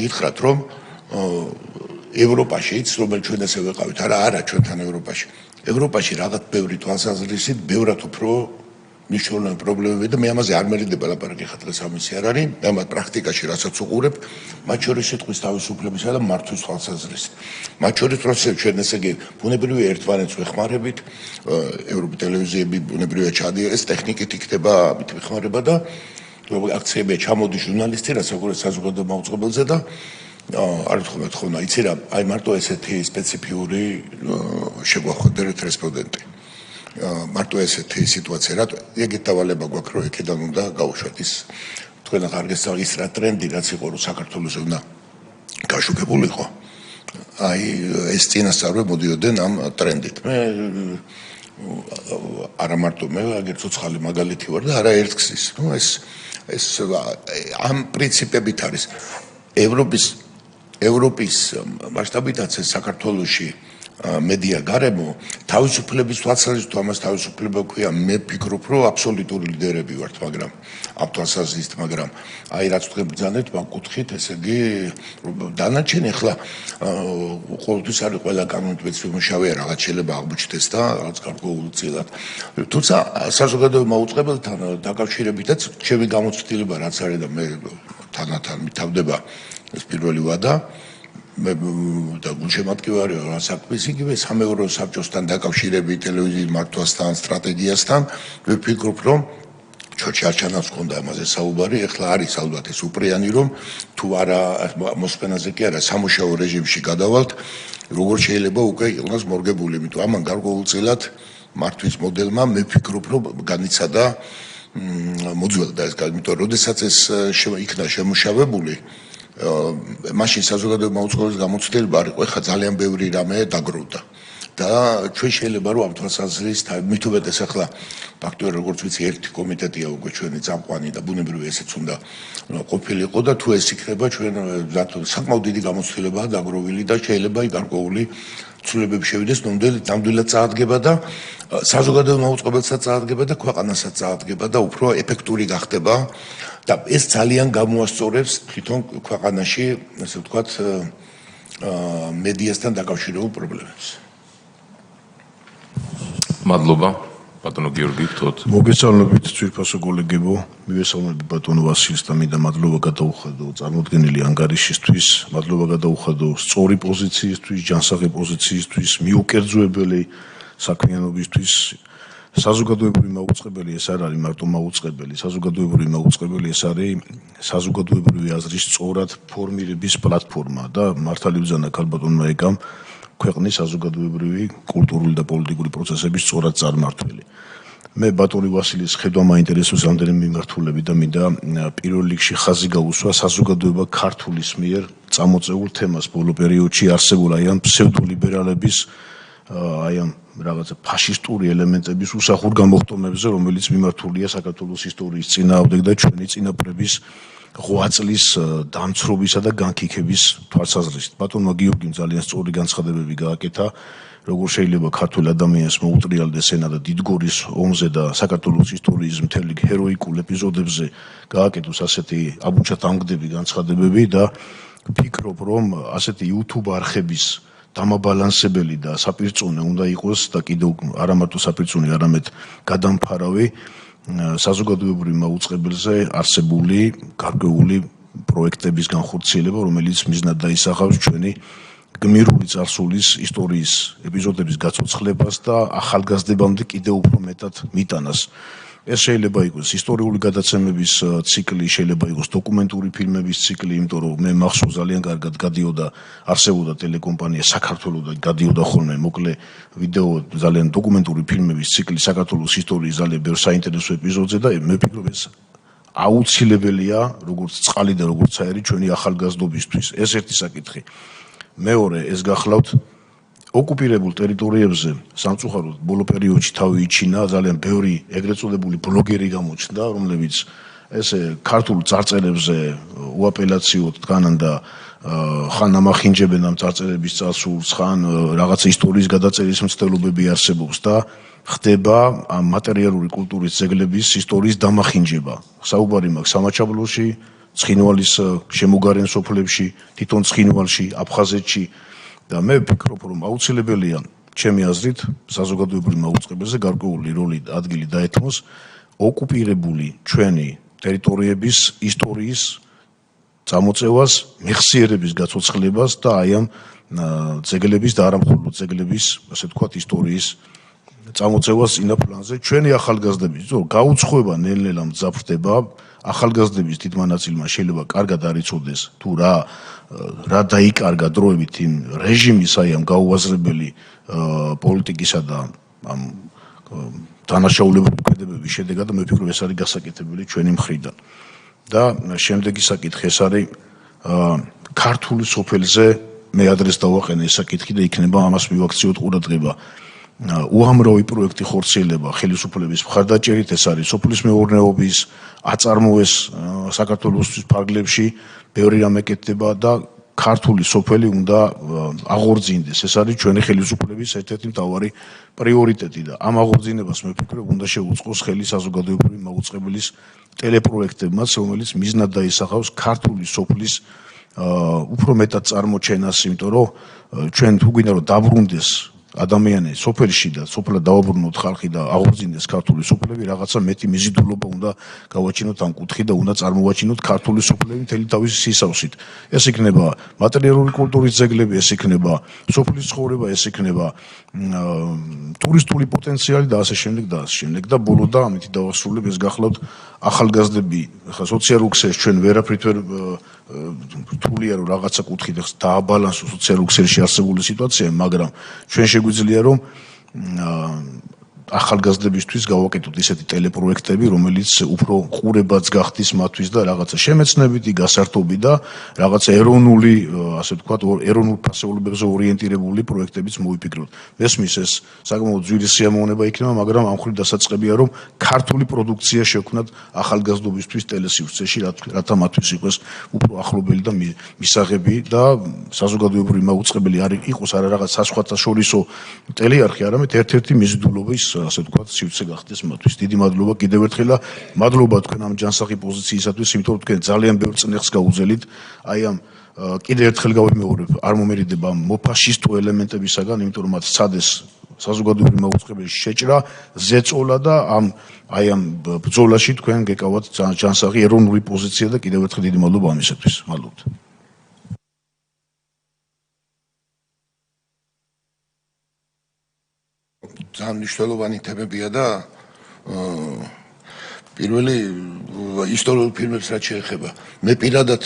გითხრათ, რომ ევროპაშიც, რომელიც ჩვენ ესე ვეყავით, არა ჩვენთან ევროპაში რაღაც ბევრი თვალსაზრისით, ბევრად უფრო მნიშვნელოვანი პრობლემები და მე ამაზე არ მერიდება ლაპარაკი ხა დღეს ამისი არ არის, მე ამ პრაქტიკაში რასაც უყურებ, მათ შორის სიტყვის თავისუფლებისა და მართვის თვალსაზრისით. მათ შორის პროცესები ჩვენ ესე იგი ბუნებრივი ერთმანეთს ვეხმარებით, ევროპის ტელევიზიები ბუნებრივია ჩადიან, ეს ტექნიკით იქნება ამით ვეხმარება და აქციებია ჩამოდის ჟურნალისტი, რასაც საზოგადოება უწყებელზე და არ თქონა, იცი რა, აი მარტო ესეთი სპეციფიური შეგვახვედრეთ რესპონდენტი. მარტო ესეთი სიტუაცია, რატო ეგეთ დავალება გვაქვს, რომ იქიდან უნდა გავუშვათ ის თქვენ ახლა ის რა ტრენდი რაც იყო, რომ საქართველოს უნდა გაშუქებულიყო. აი ეს წინასწარ მოდიოდნენ ამ ტრენდით. მე არა მარტო მე, აგერ ცოცხალი მაგალითი ვარ და არა ერთგზის. ნუ ეს ამ პრინციპებით არის ევროპის მასშტაბითაც საქართველოში მედია გარემო თავისუფლების თვალსაზრისით თუ ამას თავისუფლება ქვია, მე ვფიქრობ, რომ აბსოლუტური ლიდერები ვართ, მაგრამ ამ თვალსაზრისით, მაგრამ აი რაც თქვენ ბრძანეთ, მაგკუთხით, ესე იგი დანარჩენი ახლა ყოველთვის არის ყველა კანონმდებლობის მუშავია, რაღაც შეიძლება აღმოჩნდეს და რაღაც გარკვეულწილად. თუმცა საზოგადოება უწყებელთან დაკავშირებითაც ჩემი გამოცდილება რაც არის და მე თანათან მითავდება ეს პირველი ვადა მე და გულშემატკივარი ვარ საქმის იგივე სამეურვეო საბჭოსთან დაკავშირებით ტელევიზიის მართვასთან, სტრატეგიასთან, მე ვფიქრობ, რომ ჩარჩანას ჰქონდა ამაზე საუბარი, ეხლა არის ალბათ ეს უპრიანი, რომ თუ არა მოსყენაზე კი არა, სამუშაო რეჟიმში გადავალთ, როგორ შეიძლება უკვე იყნოს მორგებული, იმიტომ ამან გარკვეულწილად მართვის მოდელმა მე ვფიქრობ, რომ განიცადა მოძველდა ეს, იმიტომ როდესაც ეს იქნა შემუშავებული მაშინ საზოგადოება უწყებლის გამოცდილება არ იყო, ეხლა ძალიან ბევრი რამე დაგროვდა და ჩვენ შეიძლება რომ ამ თვალსაზრისით მით უმეტეს ახლა ფაქტობრივად როგორც ვიცი ერთი კომიტეტია უკვე ჩვენი წამყვანი და ბუნებრივია ესეც უნდა ყოფილიყო და თუ ეს იქნება ჩვენ საკმაოდ დიდი გამოცდილებაა დაგროვილი და შეიძლება გარკვეული ცვლილებები შევიდეს, ნამდვილად წაადგება და საზოგადოება უწყებელსაც წაადგება და ქვეყანასაც წაადგება და უფრო ეფექტური გახდება და ეს ძალიან გამოასწორებს თვითონ ქვეყანაში, ასე ვთქვათ, მედიასთან დაკავშირებულ პრობლემებს. მადლობა. ბატონო გიორგი, თოთ. მოგესალმებით ძვირფასო კოლეგებო, მივესალმებით ბატონო ვასილს და მინდა მადლობა გადაუხადო წარმოდგენილი ანგარიშისთვის, მადლობა გადაუხადო სწორი პოზიციისთვის, ჯანსაღი პოზიციისთვის, მიუკერძოებელი საქმიანობისთვის. საზოგადოებრივი მაუწყებელი ეს არ არის მარტო მაუწყებელი, საზოგადოებრივი მაუწყებელი ეს არის საზოგადოებრივი აზრის სწორად ფორმირების პლატფორმა და მართალი ბრძანა ქალბატონმა ეკამ ქვეყნის საზოგადოებრივი კულტურული და პოლიტიკური პროცესების სწორად წარმართველი. მე ბატონი ვასილის ხედვა მაინტერესებს რამდენიმე მიმართულები და მინდა პირველ რიგში ხაზი გაუსვა საზოგადოება ქართულის მიერ წამოწეულ თემას ბოლო პერიოდში არსებულ აი ამ ფსევდოლიბერალების აი ამ რაღაცა ფაშისტური ელემენტების უსახურ გამოხტომებზე, რომელიც მიმართულია საქართველოს ისტორიის წინააღმდეგ და ჩვენი წინაპრების ღვაწლის დამცრობისა და განკიქების თვალსაზრისით. ბატონმა გიორგიმ ძალიან სწორი განცხადებები გააკეთა, როგორ შეიძლება ქართულ ადამიანს მოუტრიალდეს ენა და დიდგორის ომზე და საქართველოს ისტორიის მთელი ჰეროიკულ ეპიზოდებზე გააკეთოს ასეთი აბუჩათამგდები განცხადებები და ვფიქრობ, რომ ასეთი YouTube არხების დამაბალანსებელი და საპირწონე უნდა იყოს და კიდევ არა მარტო საპირწონე, არამედ გადამფარავი საზოგადოებრივ მაუწყებელზე არსებული გარკვეული პროექტების განხორციელება, რომელიც მიზნად დაისახავს ჩვენი გმირული წარსულის ისტორიის ეპიზოდების გაცოცხლებას და ახალგაზრდებამდე კიდევ უფრო მეტად მიტანას. ეს შეიძლება იყოს ისტორიული გადაცემების ციკლი, შეიძლება იყოს დოკუმენტური ფილმების ციკლი, იმიტომ რომ მე მახსოვს ძალიან კარგად გადიოდა არსებობდა ტელეკომპანია საქართველოს და გადიოდა ხოლმე მოკლე ვიდეო ძალიან დოკუმენტური ფილმების ციკლი საქართველოს ისტორიის ძალიან ბევრ საინტერესო ეპიზოდზე და მე ვფიქრობ ეს აუცილებელია როგორც წყალი და როგორც აირი ჩვენი ახალგაზრდობისთვის. ეს ერთი საკითხი. მეორე, ეს გახლავთ ოკუპირებულ ტერიტორიებზე სამწუხაროდ ბოლო პერიოდში თავი იჩინა ძალიან ბევრი ეგრეთ წოდებული ბლოგერი გამოჩნდა, რომლებიც ესე ქართულ წარწერებზე უაპელაციოდ დგანან და ხან ამახინჯებენ ამ წარწერების წარსულს, ხან რაღაცა ისტორიის გადაწერის მცდელობები არსებობს და ხდება ამ მატერიალური კულტურის ძეგლების ისტორიის დამახინჯება. საუბარი მაქვს სამაჩაბლოში, ცხინვალის შემოგარენ სოფლებში, თვითონ ცხინვალში, აფხაზეთში და მე ვფიქრობ, რომ აუცილებელია ჩემი აზრით საზოგადოებრივ მაუწყებელზე გარკვეული როლი და ადგილი დაეთმოს ოკუპირებული ჩვენი ტერიტორიების ისტორიის წამოწევას, მეხსიერების გაცოცხლებას და აი ამ ძეგლების და არა მხოლოდ ძეგლების, ასე ვთქვათ, ისტორიის წამოწევას წინა პლანზე ჩვენი ახალგაზრდების, რომ გაუცხოება ნელ-ნელა მძაფრდება, ახალგაზრდების თითმანაცილმა შეიძლება კარგად არ იცოდეს თუ რა დაიკარგა დროებით იმ რეჟიმის აი ამ გაუაზრებელი პოლიტიკისა და ამ დანაშაულებრივი ქმედებების შედეგად და მე ვფიქრობ ეს არის გასაკეთებელი ჩვენი მხრიდან. და შემდეგი საკითხი ეს არის ქართული სოფელზე მე ადრეს დავაყენე ეს საკითხი და იქნება ამას მივაქციოთ ყურადღება. უამრავი პროექტი ხორციელება ხელისუფლების მხარდაჭერით, ეს არის სოფლის მეურნეობის აწარმოეს საქართველოსთვის ფარგლებში ბევრი რამ ეკეთება და ქართული სოფელი უნდა აღორძინდეს. ეს არის ჩვენი ხელისუფლების ერთ-ერთი მთავარი პრიორიტეტი და ამ აღორძინებას მე ვფიქრობ უნდა შეუწყოს ხელი საზოგადოებრივი მაუწყებლის ტელეპროექტებმაც, რომელიც მიზნად დაისახავს ქართული სოფლის უფრო მეტად წარმოჩენას, იმიტომ რომ ჩვენ თუ გვინდა რომ დაბრუნდეს ადამიანები სოფელში და სოფლად დაუბრუნოთ ხალხი და აღორძინდეს ქართული სოფლები, რაღაცა მეტი მიზიდულობა უნდა გავაჩინოთ ამ კუთხით და უნდა წარმოვაჩინოთ ქართული სოფლები მთელი თავისი სისავსით. ეს იქნება მატერიალური კულტურის ძეგლები, ეს იქნება სოფლის ცხოვრება, ეს იქნება ტურისტული პოტენციალი და ასე შემდეგ და ასე შემდეგ და ბოლო და ამით დავასრულებ ეს გახლავთ ახალგაზრდები, ხა სოციალურ ქსელს ჩვენ ვერაფრით ვერ რთულია რომ რაღაცა კუთხით დააბალანსოს სოციალურ ქსელში არსებული სიტუაცია, მაგრამ ჩვენ შეგვიძლია რომ ახალგაზრდებისთვის გავაკეთოთ ისეთი ტელეპროექტები, რომელიც უფრო ყურებაც გახდის მათთვის და რაღაცა შემეცნებითი გასართობი და რაღაცა ეროვნული, ასე ვთქვათ, ეროვნულ ფასეულებებზე ორიენტირებული პროექტებიც მოვიფიქროთ. მესმის ეს საკმაოდ ძვირი სიამოვნება იქნება, მაგრამ ამ მხრივ დასაწყებია, რომ ქართული პროდუქცია შევქმნათ ახალგაზრდობისთვის ტელესივრცეში, რათა მათთვის იყოს უფრო ახლობელი და მისაღები და საზოგადოებრივი მაუწყებელი არ იყოს არა რაღაც საზღვათაშორისო ტელეარხი, არამედ ერთ-ერთი მიზიდულობის ასე ვთქვათ, სივრცე გახდეს მათთვის. დიდი მადლობა კიდევ ერთხელ და მადლობა თქვენ ამ ჯანსაღი პოზიციისათვის, იმიტომ რომ თქვენ ძალიან ბევრ წნეხს გაუძელით. აი ამ კიდევ ერთხელ გავიმეორებ, არ მომერიდება მოფაშისტო ელემენტებისაგან, იმიტომ რომ მათ სცადეს საზოგადოებრივი მაუწყებელში შეჭრა, ზეწოლა და აი ამ ბრძოლაში თქვენ გეკავათ ჯანსაღი ეროვნული პოზიცია და კიდევ ერთხელ დიდი მადლობა ამისათვის. მადლობთ. ძალიან მნიშვნელოვანი თემებია და პირველი ისტორიულ ფილმებს რაც შეეხება. მე პირადად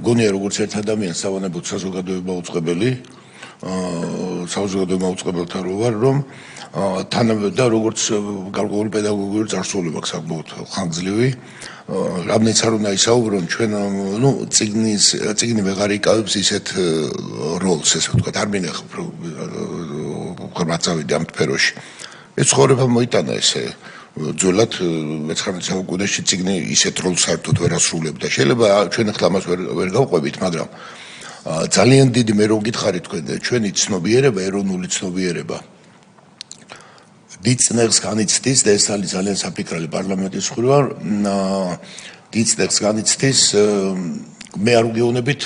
გონია როგორც ერთ ადამიანს სავანებოთ საზოგადოებრივ მაუწყებელი, საზოგადოებრივ მაუწყებელთან რო ვარ, რომ თანამედროვე და როგორც გარკვეული პედაგოგიური წარსულობა აქვს საკმაოდ ხანგრძლივი. რამდენიც არ უნდა ისაუბრონ ჩვენ წიგნი ვეღარ იკავებს ისეთ როლს, ესე ვთქვათ, არ მინახავ მაწავედი ამ სფეროში. ეს ცხოვრება მოიტანა ესე ძველად მე-19 საუკუნეში წიგნი ისეთ როლს საერთოდ ვერ ასრულებდა. შეიძლება ჩვენ ახლა ამას ვერ გავყვებით, მაგრამ ძალიან დიდი მე რო გითხარით თქვენ ჩვენი ცნობიერება, ეროვნული ცნობიერება დიდ წნეხს განიცდის და ეს არის ძალიან საფიქრალი პარლამენტის ხრივ დიდ წნეხს განიცდის მე არ ვგეუბნებით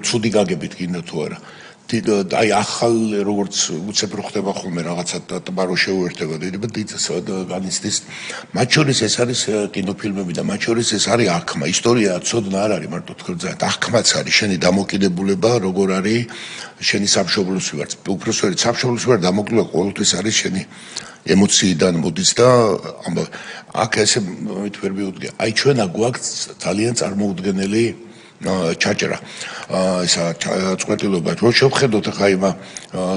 ცუდი გაგებით გინდა თუ არა აი ახალ როგორც უცებ რო ხდება ხოლმე რაღაცა ტბა რო შეუერთება დიდ განიცდის მათ შორის ეს არის კინოფილმები და მათ შორის ეს არის აღქმა ისტორია ცოდნა არ არის მარტო თქრძალად აღქმაც არის შენი დამოკიდებულება როგორ არის შენი სამშობლოს ვარ უпроსორი სამშობლოს ვარ დამოკიდებული ყოველთვის არის შენი ემოციიდან მოდის და აქ ესე მით ვერ მიუდგე აი ჩვენა გვაქვს ძალიან წარმოუდგენელი ჩაჭრა ისა წყვეტილობა რო შევხედოთ ახლა იმა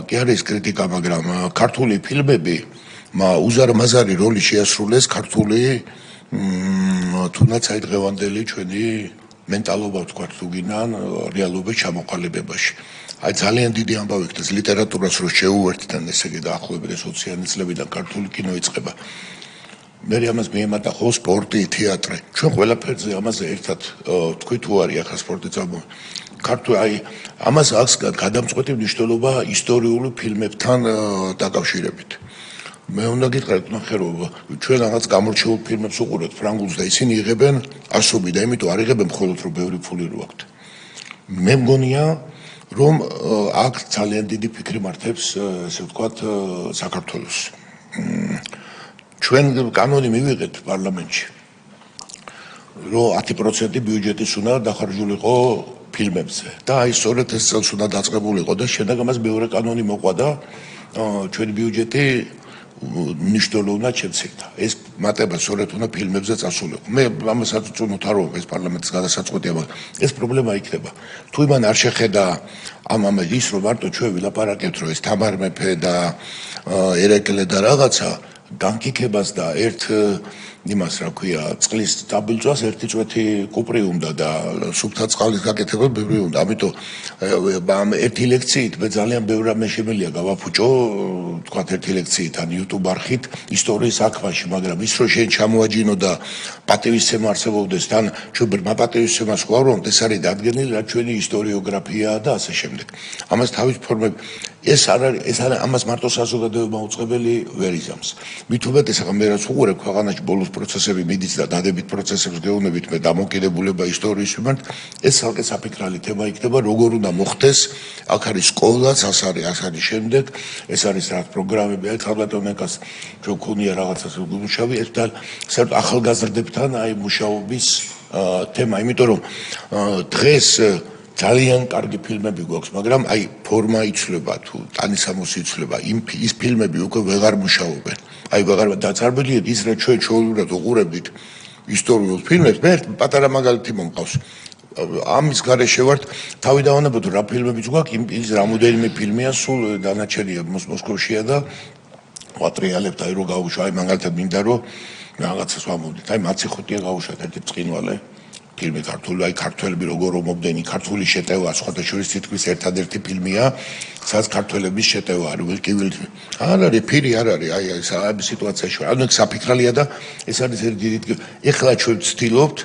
კი არის კრიტიკა მაგრამ ქართული ფილმები უზარმაზარი როლი შეასრულეს ქართული თუნდაც აი დღევანდელი ჩვენი მენტალობა ვთქვათ თუ გინან რეალობის ჩამოყალიბებაში აი ძალიან დიდი ამბავი ხდეს ლიტერატურას რო შეუერთდნენ ესე იგი დაახლოებით 20-იანი წლებიდან ქართული კინო იწყება მე ამას მეემატა ხო სპორტი, თეატრი. ჩვენ ყველაფერზე ამაზე ერთად თქვი თუ არის ახლა სპორტი წამო. ქართული აი ამას აქვს გადამწყვეტი მნიშვნელობა ისტორიული ფილმებთან დაკავშირებით. მე უნდა გითხრათ ნახერო ჩვენ რაღაც გამორჩეულ ფილმებს უყურებთ ფრანგულს და ისინი იღებენ ასობი და იმიტომ არ იღებენ მხოლოდ რომ ბევრი ფული რო აქვთ. მე მგონია რომ აქ ძალიან დიდი ფიქრი მართებს ესე ვთქვათ საქართველოს. ჩვენ კანონი მივიღეთ პარლამენტში რომ 10% ბიუჯეტის უნდა დახარჯულიყო ფილმებზე და აი სწორედ ეს წელს უნდა დაწყებულიყო და შემდეგ ამას მეორე კანონი მოყვა და ჩვენი ბიუჯეტი მნიშვნელოვნად შემცირდა ეს მატება სწორედ უნდა ფილმებზე წასულიყო მე ამასაც ვწუნოთ არ ვარ ეს პარლამენტის გადასაწყვეტია მაგრამ ეს პრობლემა იქნება თუ იმან არ შეხედა ამ ის რომ მარტო ჩვენ ვილაპარაკებთ რომ ეს თამარ მეფე და ერეკლე და რაღაცა განკიქებას და ერთ იმას რა ქვია წყლის დაბილწვას ერთი წვეთი კუპრი უნდა და სუფთა წყლის გაკეთება ბევრი უნდა ამიტომ ამ ერთი ლექციით მე ძალიან ბევრი რამე შემიძლია გავაფუჭო თქვათ ერთი ლექციით ან YouTube არხით ისტორიის აქვაში მაგრამ ის რომ შენ ჩამოაჯინო და პატივისცემა არსებობდეს თან ჩვენ ბრმა პატივისცემას ვყავართ ეს არის დადგენილი რა ჩვენი ისტორიოგრაფიაა და ასე შემდეგ ამას თავის ფორმები ეს არის ამას მარტო საზოგადოება უწყებელი ვერ იზამს მით უმეტეს ახლა მე რაც უყურებ ქვეყანაში ბოლოს პროცესები მიდის და დადებით პროცესებს გეუბნებით მე დამოკიდებულება ისტორიის მიმართ ეს ალკე საფიქრალი თემა იქნება როგორ უნდა მოხდეს აქ არის სკოლაც აქ არის შემდეგ ეს არის რა პროგრამები აი ხალხატონეკას ჩვენ ქონია რაღაცას გულშავი ეს და საერთოდ ახალგაზრდებთან აი მუშაობის თემა იმიტომ რომ დღეს ძალიან კარგი ფილმები გვაქვს, მაგრამ აი ფორმა იცვლება თუ ტანისამოსი იცვლება, ის ფილმები უკვე ვეღარ მუშაობენ. აი ვეღარ დაწარბედით ის რა ჩვენ ჩვეულებრივად უყურებდით ისტორიულ ფილმებს, მე პატარა მაგალითი მომყავს. ამის გარეშე ვართ, თავი დავანებოთ რა ფილმებიც გვაქვს, ის რამოდენიმე ფილმია სულ დანარჩენია მოსკოვშია და ვატრიალებთ აი რო გავუშვა, აი მაგალითად მინდა რომ რაღაცას ვამოვდით. აი მაცი ხუთია გავუშვათ ერთი წინვალე ფილმი ქართული, აი ქართველები როგორ ომობდნენ, ქართული შეტევა, სხვადასხვა თითქმის ერთადერთი ფილმია, სადაც ქართველების შეტევა არის, ვილკივილ. არ არის ფირი არ არის, აი ამ სიტუაციაში. ანუ საფიქრალია და ეს არის ერთი დიდი. ეხლა ჩვენ ვცდილობთ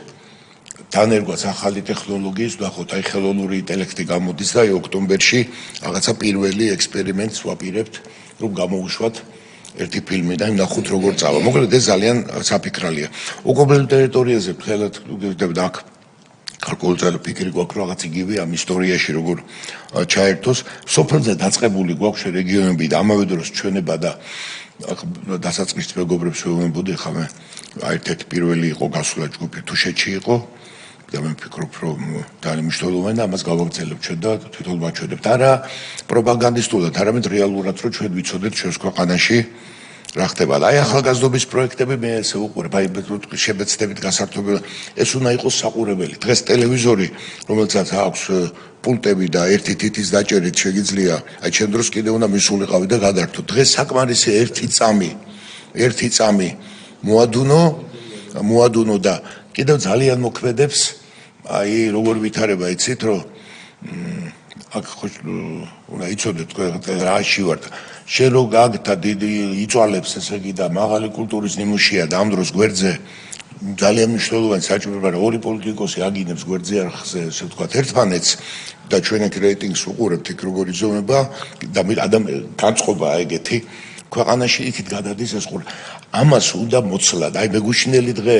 დანერგვას ახალი ტექნოლოგიის ვნახოთ, აი ხელოვნური ინტელექტი გამოდის და აი ოქტომბერში რაღაცა პირველი ექსპერიმენტს ვაპირებთ, რომ გამოვუშვათ ერთი ფილმი და ნახოთ როგორ წავა. მოკლედ ეს ძალიან საფიქრალია. უკობელ ტერიტორიაზე ხელად გდებდა აქ გარკვეული ფიქრი გვაქვს რაღაც იგივე ამ ისტორიაში როგორ ჩაერთოს. სოფელზე დაწყებული გვაქვს რეგიონები და ამავე დროს ჩვენება და დასაწყისით მეგობრებს ვეუბნებოდი ხა მე ერთ-ერთი პირველი იყო გასვლა ჯგუფი თუშეთში იყო და მე ვფიქრობ რომ ძალიან მნიშვნელოვანია და ამას გავაგრძელებთ ჩვენ და თვითონ ვაჩვენებთ. არა პროპაგანდისტულად, არამედ რეალურად რომ ჩვენ ვიცოდეთ ჩვენს ქვეყანაში რა ხდება. აი ახალგაზრდობის პროექტები მე ესე უყურებ, აი შებეცდებით გასართობი ეს უნდა იყოს საყურებელი. დღეს ტელევიზორი, რომელსაც აქვს პულტები და ერთი თითის დაჭერით შეიძლება, აი ჩემ დროს კიდე უნდა მისულიყავი და გადართო. დღეს საკმარისი ერთი წამი მოადუნო და კიდევ ძალიან მოქმედებს აი როგორ ვითარება იცით რომ აქ ხო უნდა იცოდეთ რაში ვართ. შენ რო გაგთა დიდი იწვალებს ესე იგი და მაღალი კულტურის ნიმუშია და ამ დროს გვერდზე ძალიან მნიშვნელოვანი საჭიროა ორი პოლიტიკოსი აგინებს გვერდზე არხზე ესე ვთქვათ ერთმანეთს და ჩვენ ეგ რეიტინგს უყურებთ იქ როგორ იზომება და განწყობაა ეგეთი ქვეყანაში იქით გადადის ეს ყურა. ამას უნდა მოცლად. აი მეგუშინელი დღე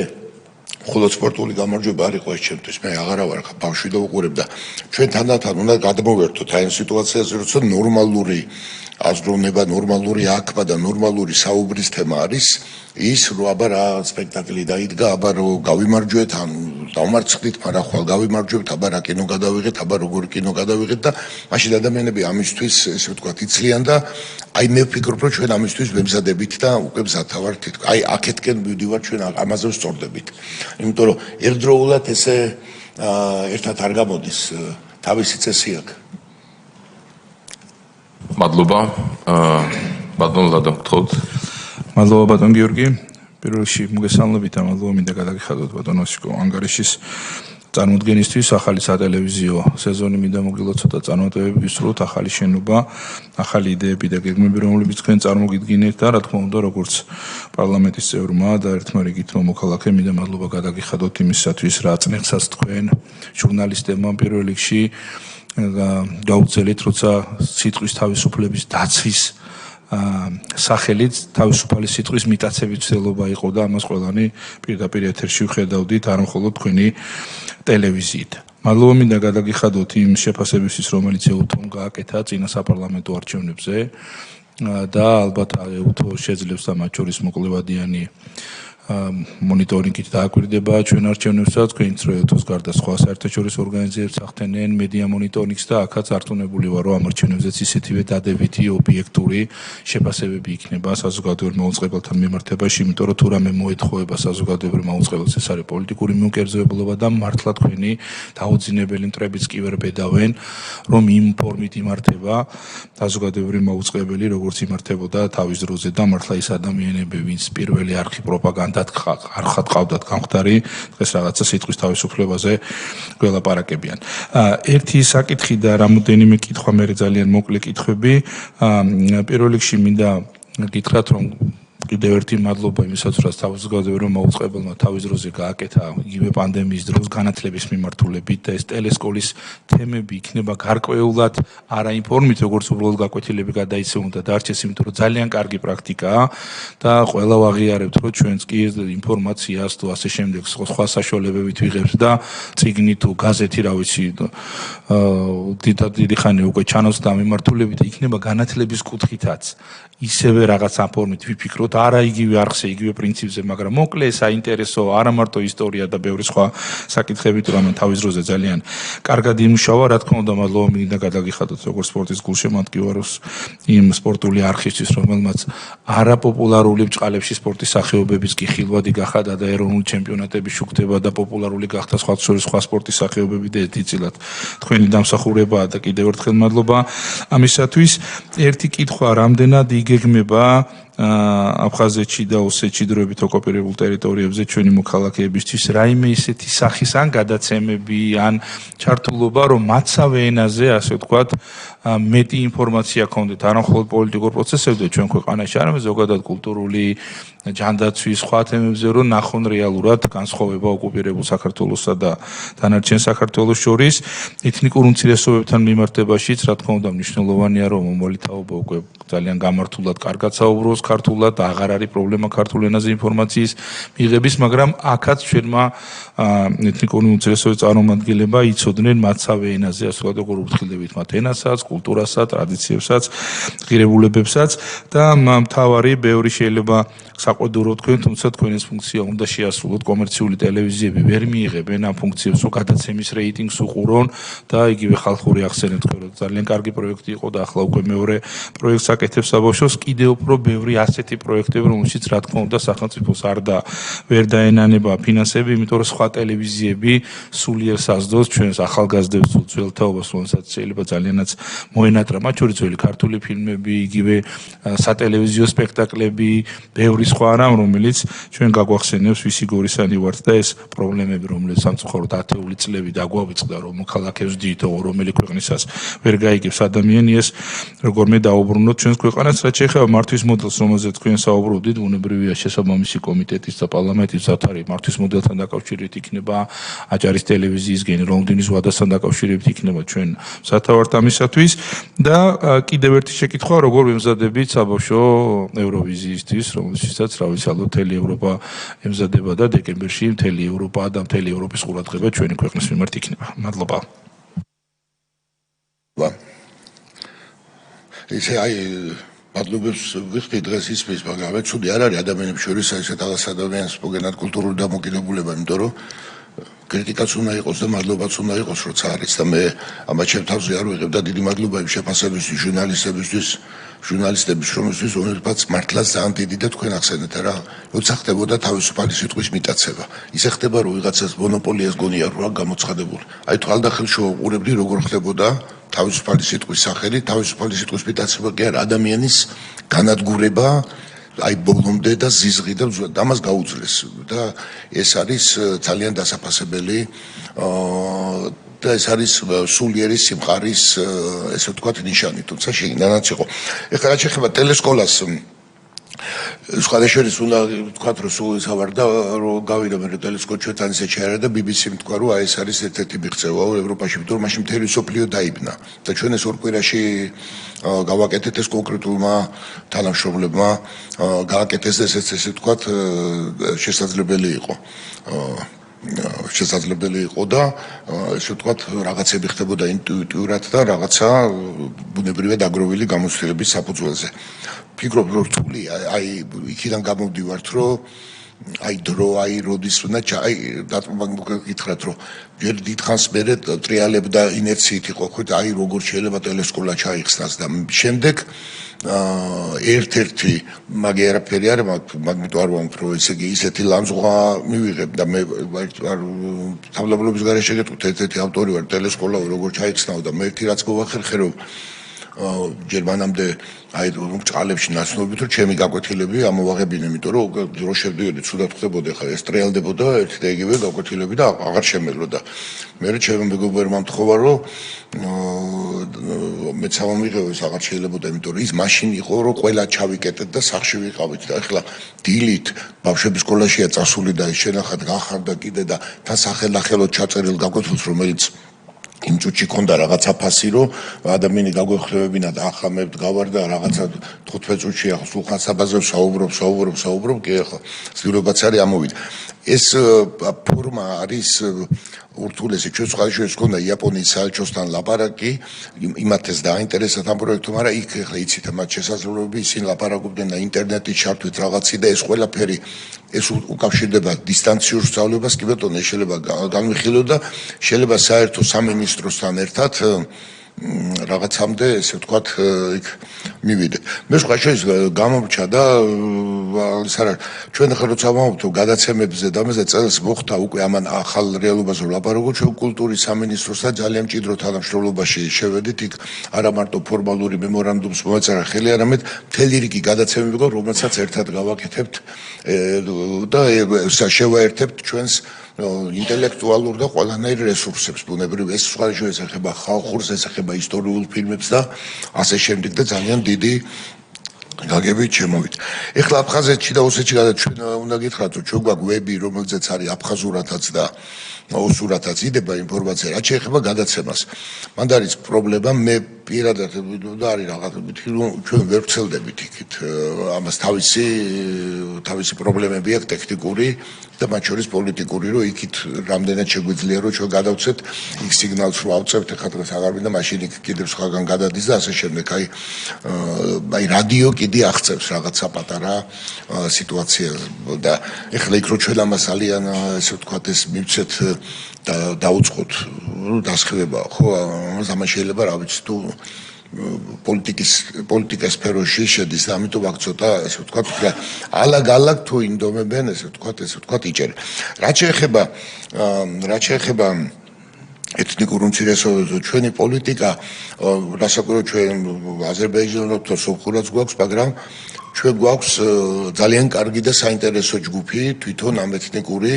მხოლოდ სპორტული გამარჯვება არ იყო ეს ჩემთვის. მე აღარა ვარ ბავშვი და უყურებ და ჩვენ თანდათან უნდა გადმოვერთოთ აი ამ სიტუაციაზე, როცა ნორმალური აზროვნება, ნორმალური აქმა და ნორმალური საუბრის თემა არის ის, რომ აბა რა სპექტაკლი დაიდგა, აბა რომ გავიმარჯვეთ, ან დავმარცხდით, მაგრამ ხვალ გავიმარჯვებთ, აბა რა კინო გადავიღეთ, აბა როგორ კინო გადავიღეთ და მაშინ ადამიანები ამისთვის ესე ვთქვათ იცლიან და აი მე ვფიქრობ, რომ ჩვენ ამისთვის ვემზადებით და უკვე მზათა ვართ თითქოს. აი აქეთკენ მივდივართ ჩვენ ამაზე ვსწორდებით. იმიტომ რომ ერთდროულად ესე ერთად არ გამოდის თავისი წესი აქვს. მადლობა. ბატონო დაგთხოვთ. მადლობა ბატონ გიორგი. პირველ რიგში მოგესალმებით და მადლობა მინდა გადაგიხადოთ ბატონ ოსიკო ანგარიშის წარმოდგენისთვის. ახალი სატელევიზიო სეზონი მინდა მოგილოცოთ და წარმატებები ვისურვოთ, ახალი შენობა, ახალი იდეები და გეგმები, რომლებიც თქვენ წარმოგიდგინეთ და რა თქმა უნდა, როგორც პარლამენტის წევრმა და ერთმა რიგითმა მოქალაქემ მინდა მადლობა გადაგიხადოთ იმისათვის, რა წნეხსაც თქვენ ჟურნალისტებმა პირველ რიგში გაუწელით, როცა სიტყვის თავისუფლების დაცვის სახელით თავისუფალი სიტყვის მიტაცების ცდილობა იყო და ამას ყველანი პირდაპირ ეთერში ვხედავდით, არ მხოლოდ თქვენი ტელევიზიით. მადლობა მინდა გადაგიხადოთ იმ შეფასებისთვის, რომელიც ეუთომ გააკეთა წინა საპარლამენტო არჩევნებზე და ალბათ ეუთო შეძლებს და მათ შორის მოკლევადიანი მონიტორინგით დააკვირდება ჩვენ არჩევნებსაც, თქვენიც რო ეუთოს გარდა სხვა საერთაშორისო ორგანიზაციებს ახდენენ მედია მონიტორინგს და აქაც ართუნებული ვარ, რომ ამ არჩევნებზეც ისეთივე დადებითი ობიექტური შეფასებები იქნება საზოგადოებრივ მაუწყებელთან მიმართებაში, იმიტომ რომ თუ რამე მოეთხოვება საზოგადოებრივ მაუწყებელს, ეს არის პოლიტიკური მიუკერძოებულობა და მართლა თქვენი დაუძინებელი მტრებიც კი ვერ ბედავენ, რომ იმ ფორმით იმართება საზოგადოებრივ მაუწყებელი, როგორც იმართებოდა თავის დროზე და მართლა ის ადამიანები, ვინც პირველი არხი პროპაგანდა არ ხატყავდათ გამხდარი დღეს რაღაცა სიტყვის თავისუფლებაზე გველაპარაკებიან. ერთი საკითხი და რამოდენიმე კითხვა მე ძალიან მოკლე კითხვები. პირველ რიგში მინდა გითხრათ, რომ კიდევ ერთი მადლობა იმისათვის, რომ საზოგადოებრივ მაუწყებელმა თავის დროზე გააკეთა იგივე პანდემიის დროს განათლების მიმართულებით და ეს ტელესკოლის თემები იქნება გარკვეულად არა იმ ფორმით, როგორც უბრალოდ გაკვეთილები გადაიცემოთ და დარჩეს, იმიტომ რომ ძალიან კარგი პრაქტიკაა და ყველა ვაღიარებთ, რომ ჩვენც კი ინფორმაციას თუ ასე შემდეგ სხვა საშუალებებით ვიღებთ და წიგნი თუ გაზეთი, რა ვიცი, დიდი ხანი უკვე ჩანოს და მიმართულებით იქნება განათლების კუთხითაც ისევე რაღაცა ფორმით ვიფიქროთ, არა იგივე არხზე, იგივე პრინციპზე, მაგრამ მოკლე საინტერესო, არა მარტო ისტორია და ბევრი სხვა საკითხები, თუ რამე თავის დროზე ძალიან კარგად იმუშავა, რა თქმა უნდა, მადლობა მინდა გადაგიხადოთ როგორც სპორტის გულშემატკივაროს იმ სპორტული არხისთვის, რომელმაც არაპოპულარული ბჭყალებში სპორტის სახეობებიც კი ხილვადი გახადა და ეროვნული ჩემპიონატები შუქდება და პოპულარული გახდა სხვა სპორტის სახეობები და ეთიცილად თქვენი დამსახურებაა და კიდევ ერთხელ მადლობა ამისათვის. ერთი კითხვა, რამდენად იგეგმება აფხაზეთში და ოსეთში დროებით ოკუპირებულ ტერიტორიებზე ჩვენი მოქალაქეებისთვის რაიმე ისეთი სახის ან გადაცემები ან ჩართულობა, რომ მათსავე ენაზე, ასე ვთქვათ, მეტი ინფორმაცია ქონდეთ არა მხოლოდ პოლიტიკურ პროცესებზე ჩვენ ქვეყანაში, არამედ ზოგადად კულტურული ჯანდაცვის სხვა თემებზე, რომ ნახონ რეალურად განსხვავება ოკუპირებულ საქართველოსსა და დანარჩენ საქართველოს შორის. ეთნიკურ უმცირესობებთან მიმართებაშიც, რა თქმა უნდა, მნიშვნელოვანია, რომ მომალითაობა უკვე ძალიან გამართულად კარგად საუბრობს ქართულად და აღარ არის პრობლემა ქართულ ენაზე ინფორმაციის მიღების, მაგრამ აქაც ჩვენმა ეთნიკური უმცირესობების წარმომადგენლებმა იცოდნენ მათსავე ენაზე, ასე ვთქვათ, როგორ უფრთხილდებით მათ ენასაც, კულტურასაც, ტრადიციებსაც, ღირებულებებსაც და მთავარი ბევრი შეიძლება საყვედურო თქვენ, თუმცა თქვენს ფუნქცია უნდა შეასრულოთ. კომერციული ტელევიზიები ვერ მიიღებენ ამ ფუნქციებს, რომ გადაცემის რეიტინგს უყურონ და იგივე ხალხური ახსენეთ, რომ ძალიან კარგი პროექტი იყო და ახლა უკვე მეორე პროექტს აკეთებს საბავშვოს. კიდევ უფრო ბევრი ასეთი პროექტები, რომელშიც რა თქმა უნდა სახელმწიფოს ვერ დაენანება ფინანსები, იმიტომ რომ სხვა ტელევიზიები სულიერ საზრდოს ჩვენს ახალგაზრდებს თუ ძველთაობას, რომელსაც შეიძლება ძალიანაც მოენატრა მათ შორის ძველი ქართული ფილმები, იგივე სატელევიზიო სპექტაკლები, ბევრი სხვა რამ, რომელიც ჩვენ გაგვახსენებს ვისი გორისანი ვართ და ეს პრობლემები, რომელიც სამწუხაროდ 10-ული წლები დაგვავიწყდა, რომ მოქალაქეებს დიდო რომელი ქვეყნისას ვერ გაიგებს ადამიანი ეს როგორმე დაუბრუნოთ ჩვენს ქვეყანას, რაც შეეხება მართვის მოდელს, რომელზეც თქვენ საუბრობდით, უნებრივია შესაბამისი კომიტეტის და პარლამენტის ზათარი მართვის მოდელთან დაკავშირებით იქნება, აჭარის ტელევიზიის გენერალ-მდივნის ვადასთან დაკავშირებით იქნება ჩვენ სათავართ ამისათვის და კიდევ ერთი შეკითხვა, როგორ ვემზადებით საბავშვო ევროვიზიისთვის, რომელშიც რა ვიცი, ალბათ მთელი ევროპა ემზადება და დეკემბერში მთელი ევროპა და მთელი ევროპის ყურადღება ჩვენი ქვეყნის მიმართ იქნება. მადლობა. ისე მადლობებს ვიხდი დღეს ისმის, მაგრამ ცუდი არ არის ადამიანებს შორის ესეთ რაღაც ადამიანს მოგენად კულტურული დამოკიდებულება, იმიტომ რომ კრიტიკაც უნდა იყოს და მადლობაც უნდა იყოს, როცა არის და მე ამათ ჩემ თავზე არ ვიღებ და დიდი მადლობა იმ შეფასებისთვის, ჟურნალისტების, რომელთაც უმეტესად მართლაც ძალიან დიდი და თქვენ ახსენეთ რა, როცა ხდებოდა თავისუფალი სიტყვის მიტაცება. ისე ხდება, რომ ვიღაცას მონოპოლიას გონია რა გამოცხადებული. აი თვალდახელს შევუყურებდი, როგორ ხდებოდა თავისუფალი სიტყვის სახელით, თავისუფალი სიტყვის მიტაცება კი არა, ადამიანის განადგურება აი ბოლომდე და ზიზღი და ამას გაუძლეს და ეს არის ძალიან დასაფასებელი და ეს არის სულიერი სიმყარის ესე ვთქვათ ნიშანი, თუმცა შეგინდანაც იყო. ეხლა რაც შეეხება ტელესკოლას სხვადასხვა უნდა ვთქვათ, რომ სულ ისავარდა, რომ გავიდა მე ტელესკოპ ჩვენთან ისე შეერა და BBC-მ თქვა, რომ აი ეს არის ერთ-ერთი მიღწევა ევროპაში, იმიტომ რომ მაშინ მთელი სოფლიო დაიბნა და ჩვენ ეს ორ კვირაში გავაკეთეთ ეს კონკრეტულმა თანამშრომლებმა გააკეთეს და ესე ვთქვათ შესაძლებელი იყო. შესაძლებელი იყო და ესე ვთქვათ რაღაცები ხდებოდა ინტუიტიურად და რაღაცა ბუნებრივად აგროვილი გამოცდილების საფუძველზე. ფიქრობ რომ რთული აი იქიდან გამოვდივართ რომ აი დრო აი როდის უნდა აი გითხრათ რომ ჯერ დიდხანს მერე ტრიალებდა ინერციით იყო ხო აი როგორ შეიძლება ტელესკოპა ჩაიხსნას და შემდეგ ერთ-ერთი მაგი არაფერი არ მაგით არ ვამბობ რომ ესე იგი ისეთი ლანძღვა მივიღებ და მე თავდაპირველობის გარეშე შეგეთქვით ერთ-ერთი ავტორი ვარ ტელესკოპა როგორ ჩაიხსნაო და მე ერთი რაც გავახერხე რომ ჯერმანამდე აი წყალებში ნაცნობით რომ ჩემი გაკვეთილები ამოვაღებინე, იმიტომ რომ დრო შევდიოდი, ცუდად ხდებოდა, ხა ეს ტრიალდებოდა ერთ და იგივე გაკვეთილები და აღარ შემეძლოდა. მე ჩემი მეგობრებმა მთხოვა რომ მეც ამომიღე ეს აღარ შეიძლებოდა, იმიტომ რომ ის მაშინ იყო რომ ყველა ჩავიკეტეთ და სახში ვიყავით და ეხლა დილით ბავშვების სკოლაშია წასული და შენახად გახარდა კიდე და თან სახელახელოდ ჩაწერილ გაკვეთილს რომელიც იმ წუთში ქონდა რაღაცა ფასი რომ ადამიანი გაგვეხლებებინა და ახლა მე გავარ და რაღაცა 15 წუთში ახლა სულხან საბაზრებს საუბრობ კი ახლა ცდილობაც არის ამოვიდა ეს ფორმა არის ურთულესი ჩვენ სხვადასხვა ქონდა იაპონიის საელჩოსთან ლაპარაკი იმათეს დაინტერესათ ამ პროექტომ არა იქ ახლა იცით მათ შესაძლებლობები ისინი ლაპარაკობდნენ და ინტერნეტით ჩართვით რაღაცი და ეს ყველაფერი ეს უკავშირდება დისტანციურ სწავლებას კი ბატონო შეიძლება განვიხილოთ და შეიძლება საერთო სამინისტროსთან ერთად რაღაცამდე ესე ვთქვათ იქ მივიდე. მე სხვა შეიძლება გამომრჩა და ის არა ჩვენ ახლა როცა ვამბობთ გადაცემებზე და ამაზე წელს მოხდა უკვე ამან ახალ რეალობაზე ლაპარაკობ ჩვენ კულტურის სამინისტროსთან ძალიან მჭიდრო თანამშრომლობაში შევედით იქ არა მარტო ფორმალური მემორანდუმს მოეწერა ხელი არამედ მთელი რიგი გადაცემები იყო რომელსაც ერთად გავაკეთებთ და შევაერთებთ ჩვენს ინტელექტუალურ და ყველანაირ რესურსებს ბუნებრივ ეს სხვადასხვა ეხება ხალხურს ეხება ისტორიულ ფილმებს და ასე შემდეგ და ძალიან დიდი გაგებით შემოვით. ეხლა აფხაზეთში და ოსეთში ჩვენ უნდა გითხრათ რომ ჩვენ გვაქვს ვები რომელზეც არის აფხაზურათაც და ოსურათაც იდება ინფორმაცია რაც შეეხება გადაცემას. მანდ არის პრობლემა მე პირადად და არის რაღაც ჩვენ ვერ ვცელდებით იქით ამას თავისი პრობლემები აქვს ტექნიკური და მათ შორის პოლიტიკური რომ იქით რამდენად შეგვიძლია რომ ჩვენ გადავცეთ იქ სიგნალს რომ ავწევთ ახლა დღეს აღარ მინდა მაშინ იქ კიდევ სხვაგან გადადის და ასე შემდეგ აი რადიო კიდე აღწევს რაღაცა პატარა სიტუაცია და ეხლა იქ რო ჩვენ ამას ძალიან ესე ვთქვათ ეს მივცეთ და დაუწყოთ დასხივება ხო ამას შეიძლება რა ვიცი თუ პოლიტიკის სფეროში შედის და ამიტომ აქ ცოტა ესე ვთქვათ ალაგ-ალაგ თუ ინდომებენ ესე ვთქვათ იჭერენ. რაც შეეხება ეთნიკური უმცირესობები ჩვენი პოლიტიკა რასაკვირველია ჩვენ აზერბაიჯანელთა სომხურაც გვაქვს მაგრამ ჩვენ გვაქვს ძალიან კარგი და საინტერესო ჯგუფი თვითონ ამ ეთნიკური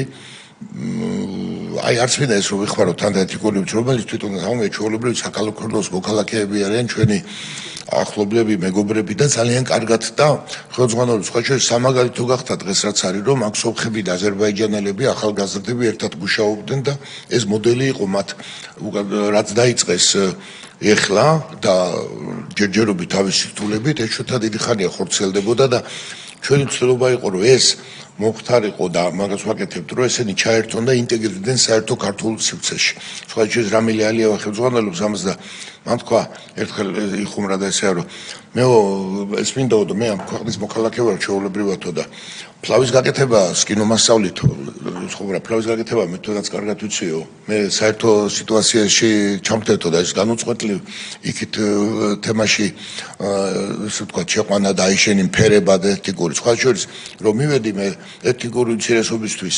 აი არც მინდა ეს რომ ვიხმაროთ ეთნიკური უმცირესობები თვითონ ამე ჩვეულებრივი საქალაქოს მოქალაქეები არიან ჩვენი ახლობლები, მეგობრები და ძალიან კარგად და ხელმძღვანელობი სხვა შეიძლება სამაგალითო გახდა დღეს რაც არის რომ აქ სომხები და აზერბაიჯანელები ახალგაზრდები ერთად მუშაობდნენ და ეს მოდელი იყო მათ რაც დაიწყეს ეხლა და ჯერჯერობით თავის სირთულებით ეს შოთა დიდი ხანია ხორციელდებოდა და ჩვენი ცდილობა იყო რომ ეს მომხდარიყო და მაგას ვაკეთებთ რომ ესენი ჩაერთონ და ინტეგრირდნენ საერთო ქართულ სივრცეში. სხვა შეიძლება რამილი ალიევა ხელმძღვანელობს ამას და მან თქვა ერთხელ იხუმრა და ესეა რომ მეო ეს მინდაო და მე ამ ქვეყნის მოქალაქე ვარ ჩვეულებრივათო და ფლავის გაკეთებას კინო მასწავლითო ხუმრა ფლავის გაკეთება მე თუნდაც კარგად ვიციო მე საერთო სიტუაციაში ჩამხდეთო და ეს განუწყვეტლივ იქით თემაში ესე ვთქვა შეყვანა და აიშენი მფერება და ეთნიკური სხვა შორის რომ მივედი მე ეთნიკური უმცირესობისთვის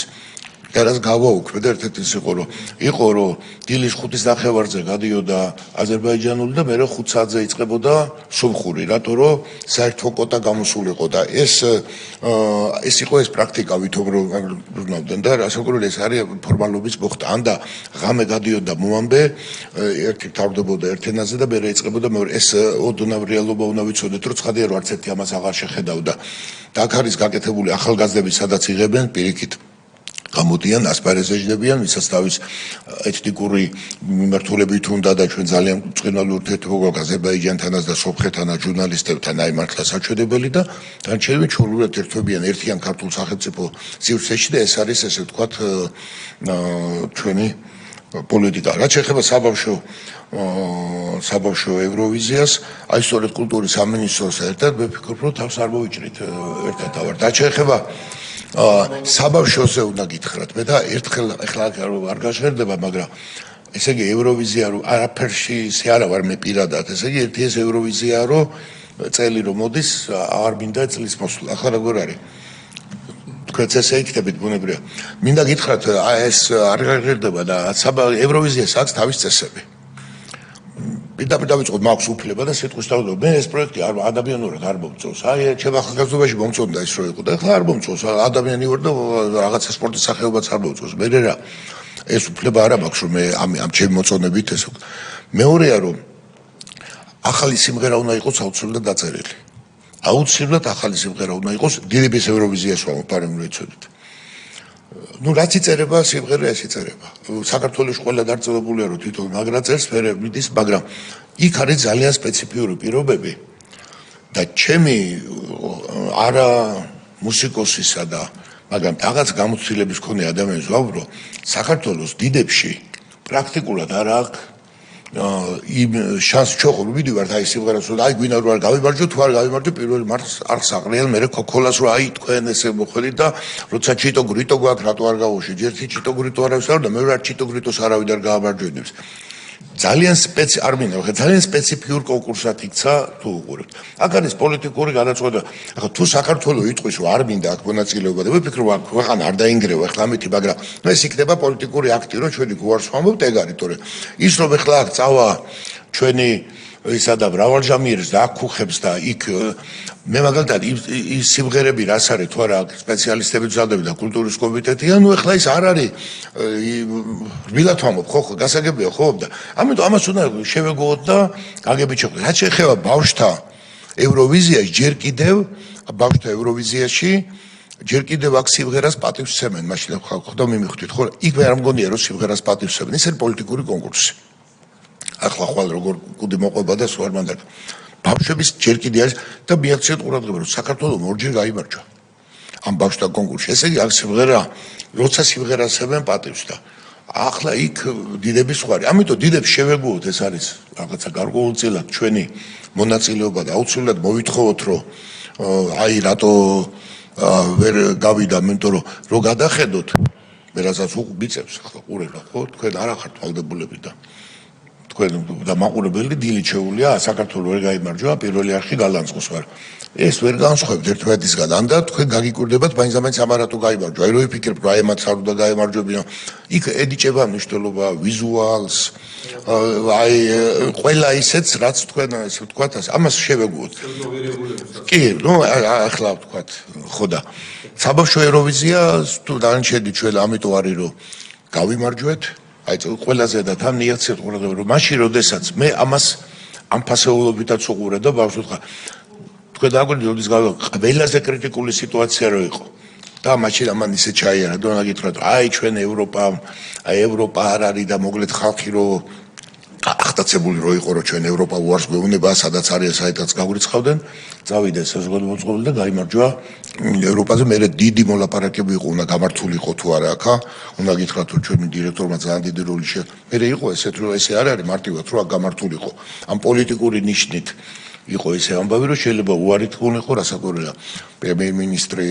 და რაც გავაუქმე და ერთ-ერთი ის იყო რომ დილის 5-ის ნახევარზე გადიოდა აზერბაიჯანული და მერე 5 საათზე იწყებოდა სომხური რატო რომ საერთო კოტა გამოსულიყო და ეს იყო ეს პრაქტიკა ვითომ რომ ბრუნავდნენ და რასაკვირველია ეს არის ფორმალობის მოხდა ან და ღამე გადიოდა მომამბე ერთი თავდებოდა ერთ ენაზე და მერე იწყებოდა მეორე ეს ოდნავ რეალობა უნდა ვიცოდეთ რომ ცხადია რომ არც ერთი ამას აღარ შეხედავდა და აქ არის გაკეთებული ახალგაზრდები სადაც იღებენ პირიქით გამოდიან ასპარეზეჯდებიან ვისაც თავის ეთნიკური მიმართულებით უნდა და ჩვენ ძალიან წყინვალე ურთიერთობა გვაქვს აზერბაიჯანთანაც და სომხეთანაც ჟურნალისტებთან აი მართლა საჩვენებელი და დანარჩენები ჩვეულებრივ ერთვებიან ერთიან ქართულ სახელმწიფო სივრცეში და ეს არის ესე ვთქვათ ჩვენი პოლიტიკა რაც შეეხება საბავშვო ევროვიზიას აი სწორედ კულტურის სამინისტროს ერთად მე ვფიქრობ რომ თავს არ მოვიჭრით ერთად ავარ და შეეხება საბავშვოზე უნდა გითხრათ მე და ერთხელ ახლა არ გაჟღერდება მაგრამ ესე იგი ევროვიზია რომ არაფერში ისე არა ვარ მე პირადად ესე იგი ერთი ეს ევროვიზია რომ წელი რომ მოდის არ მინდა წლის მოსვლა ახლა როგორ არის თქვენც ესე იქნებით ბუნებრივია მინდა გითხრათ ეს არ გაჟღერდება და ევროვიზიას აქვს თავის წესები პირდაპირ დავიწყოთ მაქვს უფლება და სიტყვის დავდო მე ეს პროექტი ადამიანურად არ მომწონს აი ჩემ ახალგაზრდობაში მომწონდა ის რო იყო და ახლა არ მომწონს ადამიანი ვარ და რაღაცა სპორტის სახეობაც არ მომწონს მე რა ეს უფლება არ მაქვს რომ მე ამ ჩემი მოწონებით ეს მეორეა რომ ახალი სიმღერა უნდა იყოს აუცილებლად დაწერილი აუცილებლად ახალი სიმღერა უნდა იყოს დიდების ევროვიზიას ვამბობ ეცოდეთ ну რაც იწერება სიმღერა ეს იწერება საქართველოს ყველა დარწმუნებულია რომ თვითონ მაგრა წერს მე მიდის მაგრამ იქ არის ძალიან სპეციფიური პირობები და ჩემი არა მუსიკოსისა და მაგრამ რაღაც გამოცდილების მქონე ადამიანის ვაბრო საქართველოს დიდებში პრაქტიკულად არ აქვს იმ შანსს ჩოხურ ვიდივართ აი სიმღერას რომ აი გვინდა რომ არ გავიმარჯვო თუ არ გავიმარჯვო პირველი მარს არ საყრიელ მე ქოქოლას რომ აი თქვენ ესე მოხდით და როცა ჩიტო გრიტო გვაქვს რატო არ გავუშვი ერთი ჩიტო გრიტო არავის არ და მე რა ჩიტო გრიტოს არავინ არ გაამარჯვენებს ძალიან არ მინდა ხე ძალიან სპეციფიურ კონკურსად იქცა თუ უყურებთ აქ არის პოლიტიკური განაწყვეტა ახლა თუ საქართველოს იტყვის რომ არ მინდა აქ მონაწილეობა და მე ვფიქრობ აქ ქვეყანა არ დაინგრევა ახლა ამითი მაგრამ ეს იქნება პოლიტიკური აქტი რომ ჩვენი გვარს ვამბობთ ეგ არის თორე ის რომ ახლა აქ წავა ჩვენი ისა და მრავალჟამიერს და აქუხებს და იქ მე მაგალითად ის სიმღერები რას არის თუ არა სპეციალისტები ვზადები და კულტურის კომიტეტი ანუ ახლა ის არ არის რბილად ვამბობ ხო გასაგებია ხო და ამიტომ ამას უნდა შევეგოოთ და გაგებით შეხვდეთ რაც შეეხება ბავშვთა ევროვიზიაში ჯერ კიდევ ბავშვთა ევროვიზიაში ჯერ კიდევ აქ სიმღერას პატივს სცემენ მაშინ ხოდა მიმიხვდით ხო იქ მე არ მგონია რომ სიმღერას პატივს სცემენ ის არის პოლიტიკური კონკურსი ახლა ხვალ როგორ კუდი მოყვება და სხვა მანდ ბავშვების ჯერ კიდე არის და მიაქციეთ ყურადღება რომ საქართველოს ორჯერ გაიმარჯვა ამ ბავშვთა კონკურსში ესე იგი აქ სიმღერა როცა სიმღერას ემენ პატივს და ახლა იქ დიდების ხარი ამიტომ დიდებს შევეგუოთ ეს არის რაღაცა გარკვეულწილად ჩვენი მონაწილეობა და აუცილებლად მოვითხოვოთ რომ აი რატო ვერ გავიდა ამიტომ რომ გადახედოთ მე რასაც უყბიცებს ახლა ყურება ხო თქვენ არ ახართ ვალდებულები და თქვენ და მაყურებელი დილით შეუულია საქართველოს ვერ გაიმარჯვა პირველი არხი გალანძღოს ვარ. ეს ვერ განსხვავებთ ერთმანეთისგან. ამდენ თქვენ გაგიკვირდებათ მაინც ამარათო გაიმარჯვა. აი რო იფიქრებ რა ემაც არ უნდა გაიმარჯვებინა. იქ ედიჭება მნიშვნელობა ვიზუალს. აი ყველა ისეც რაც თქვენ ესე ვთქვათ, ამას შევეგუოთ. კი, ნუ ახლა ვთქვათ, ხო და საბავშვო ევროვიზია თუ დანარჩენი ჩვენ ამიტომ არის რომ გავიმარჯვეთ. აი ყველაზე და თან მიაქციეთ ყურადღება რომ მაშინ როდესაც მე ამას ამ ფასეულობითაც უყურე და ბავშვს ვთქვა თქვენ დაგვიდგინოთ ის ყველაზე კრიტიკული სიტუაცია რო იყო და მაშინ ამან ისე ჩაიარა და ნაგითხრათ აი ჩვენ ევროპა არ არის და მოგლეთ ხალხი რო ახტაცებული რო იყო რომ ჩვენ ევროპა უარს გვეუბნება სადაც არის საერთოდ გაგვირიცხავდნენ წავიდა საზოგადო მოწყობილი და გაიმარჯვა ევროპაზე მე დიდი მოლაპარაკები იყო უნდა გამართული იყო თუ არა აქა უნდა გითხრათ რომ ჩვენი დირექტორმა ძალიან დიდი როლი მე იყო ესეთ რომ ესე არ არის მარტივად რომ გამართულიყო ამ პოლიტიკური ნიშნით იყო ესე ამბავი რომ შეიძლება უარი თქონიყო რასაკვირველია პრემიერ-მინისტრი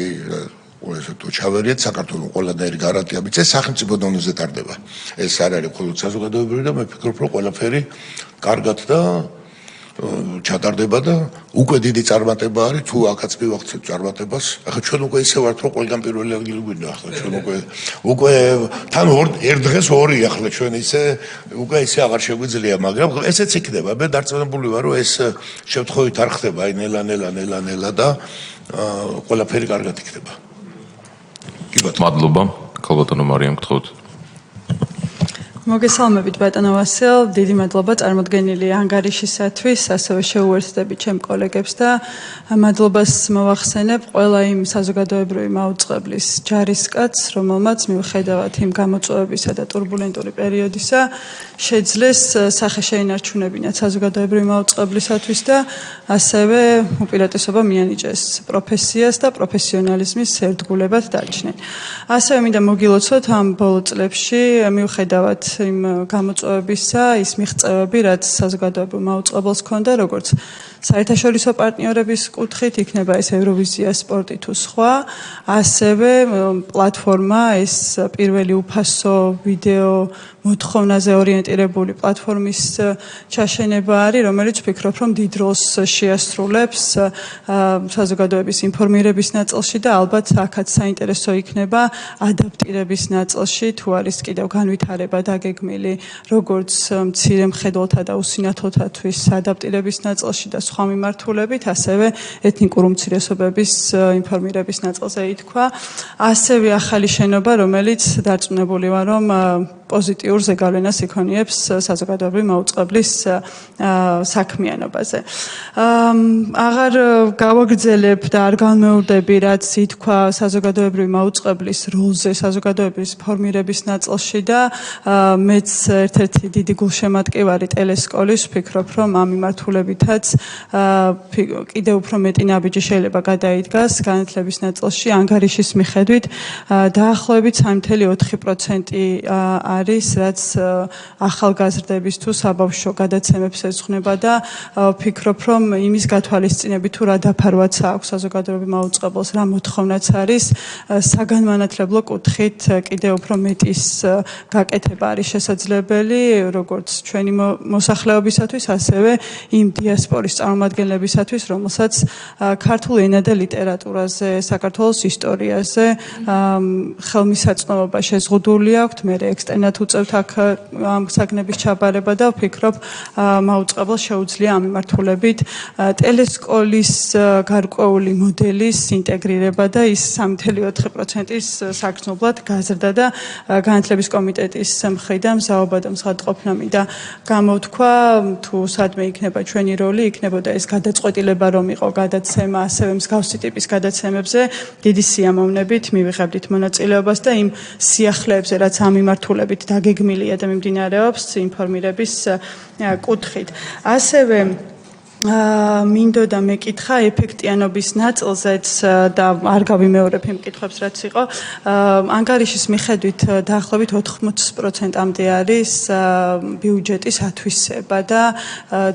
ეს თუ ჩავერიეთ საქართველოს ყველანაირი გარანტია მიწეს სახელმწიფო დონეზე ტარდება ეს არ არის მხოლოდ საზოგადოებრივი და მე ვფიქრობ რომ ყველაფერი კარგად და ჩატარდება და უკვე დიდი წარმატება არის თუ აქაც მივახცეთ წარმატებას ახლა ჩვენ უკვე ისე ვართ რომ ყველგან პირველი ადგილი გვინდა ახლა ჩვენ უკვე თან ერთ დღეს ორი ახლა ჩვენ ისე უკვე ისე აღარ შეგვიძლია მაგრამ ესეც იქნება მე დარწმუნებული ვარ რომ ეს შევთხოვით არ ხდება აი ნელა და ყველაფერი კარგად იქნება მადლობა ქალბატონო მარიამ გთხოვთ მოგესალმებით ბატონო ვასილ დიდი მადლობა წარმოდგენილი ანგარიშისათვის ასევე შეუერთდები ჩემ კოლეგებს და მადლობას მოვახსენებ ყველა იმ საზოგადოებრივი მაუწყებლის ჯარისკაცს რომელმაც მიუხედავად იმ გამოწვევებისა და турბულენტური პერიოდისა შეძლეს სახე შეინარჩუნებინათ საზოგადოებრივი მაუწყებლისათვის და ასევე უპირატესობა მიანიჭეს პროფესიას და პროფესიონალიზმის ერთგულებად დაჩნენ ასევე მინდა მოგილოცოთ ამ ბოლო წლებში მიუხედავად იმ გამოწვევებისა ის მიღწევები რაც საზოგადოებრივ მაუწყებელს ჰქონდა როგორც საერთაშორისო პარტნიორების კუთხით იქნება ეს ევროვიზია სპორტი თუ სხვა ასევე პლატფორმა ეს პირველი უფასო ვიდეო მოთხოვნაზე ორიენტირებული პლატფორმის ჩაშენება არის რომელიც ვფიქრობ რომ დიდ როლს შეასრულებს საზოგადოების ინფორმირების ნაწილში და ალბათ აქაც საინტერესო იქნება ადაპტირების ნაწილში თუ არის კიდევ განვითარება დაგეგმილი როგორც მცირე მხედველთა და უსინათლოთათვის ადაპტირების ნაწილში და სხვა მიმართულებით ასევე ეთნიკურ უმცირესობების ინფორმირების ნაწილზე ითქვა ასევე ახალი შენობა რომელიც დარწმუნებული ვარ რომ პოზიტიურ ზეგავლენას იქონიებს საზოგადოებრივი მაუწყებლის საქმიანობაზე. აღარ გავაგრძელებ და არ განმეორდები რაც ითქვა საზოგადოებრივი მაუწყებლის როლზე საზოგადოების ფორმირების ნაწილში და მეც ერთ-ერთი დიდი გულშემატკივარი ტელესკოლის ვფიქრობ რომ ამ მიმართულებითაც კიდევ უფრო მეტი ნაბიჯი შეიძლება გადაიდგას განათლების ნაწილში ანგარიშის მიხედვით დაახლოებით 3.4% არის რაც ახალგაზრდების თუ საბავშვო გადაცემებს ეძღვნება და ვფიქრობ რომ იმის გათვალისწინებით თუ რა დაფარვაც აქვს საზოგადოებრივ მაუწყებელს რა მოთხოვნაც არის საგანმანათლებლო კუთხით კიდევ უფრო მეტის გაკეთება არის შესაძლებელი როგორც ჩვენი მოსახლეობისათვის ასევე იმ დიასპორის წარმომადგენლებისათვის რომელსაც ქართულ ენა და ლიტერატურაზე საქართველოს ისტორიაზე ხელმისაწვდომობა შეზღუდული აქვთ მე ექსტერნად უწევთ აქ ამ საგნების ჩაბარება და ვფიქრობ მაუწყებელს შეუძლია ამ მიმართულებით ტელესკოლის გარკვეული მოდელის ინტეგრირება და ის 3.4%-ის საგრძნობლად გაზრდა და განათლების კომიტეტის მხრიდან მზაობა და მსხვერპლყოფნა მინდა გამოვთქვა თუ სადმე იქნება ჩვენი როლი იქნებოდა ეს გადაწყვეტილება რომ იყო გადაცემა ასევე მსგავსი ტიპის გადაცემებზე დიდი სიამოვნებით მივიღებდით მონაწილეობას და იმ სიახლეებზე რაც ამ მიმართულებით დაგეგმილია და მიმდინარეობს ინფორმირების კუთხით. ასევე მინდოდა მეკითხა ეფექტიანობის ნაწილზეც და არ გავიმეორებ იმ კითხვებს რაც იყო. ანგარიშის მიხედვით დაახლოებით 80%-ამდე არის ბიუჯეტის ათვისება და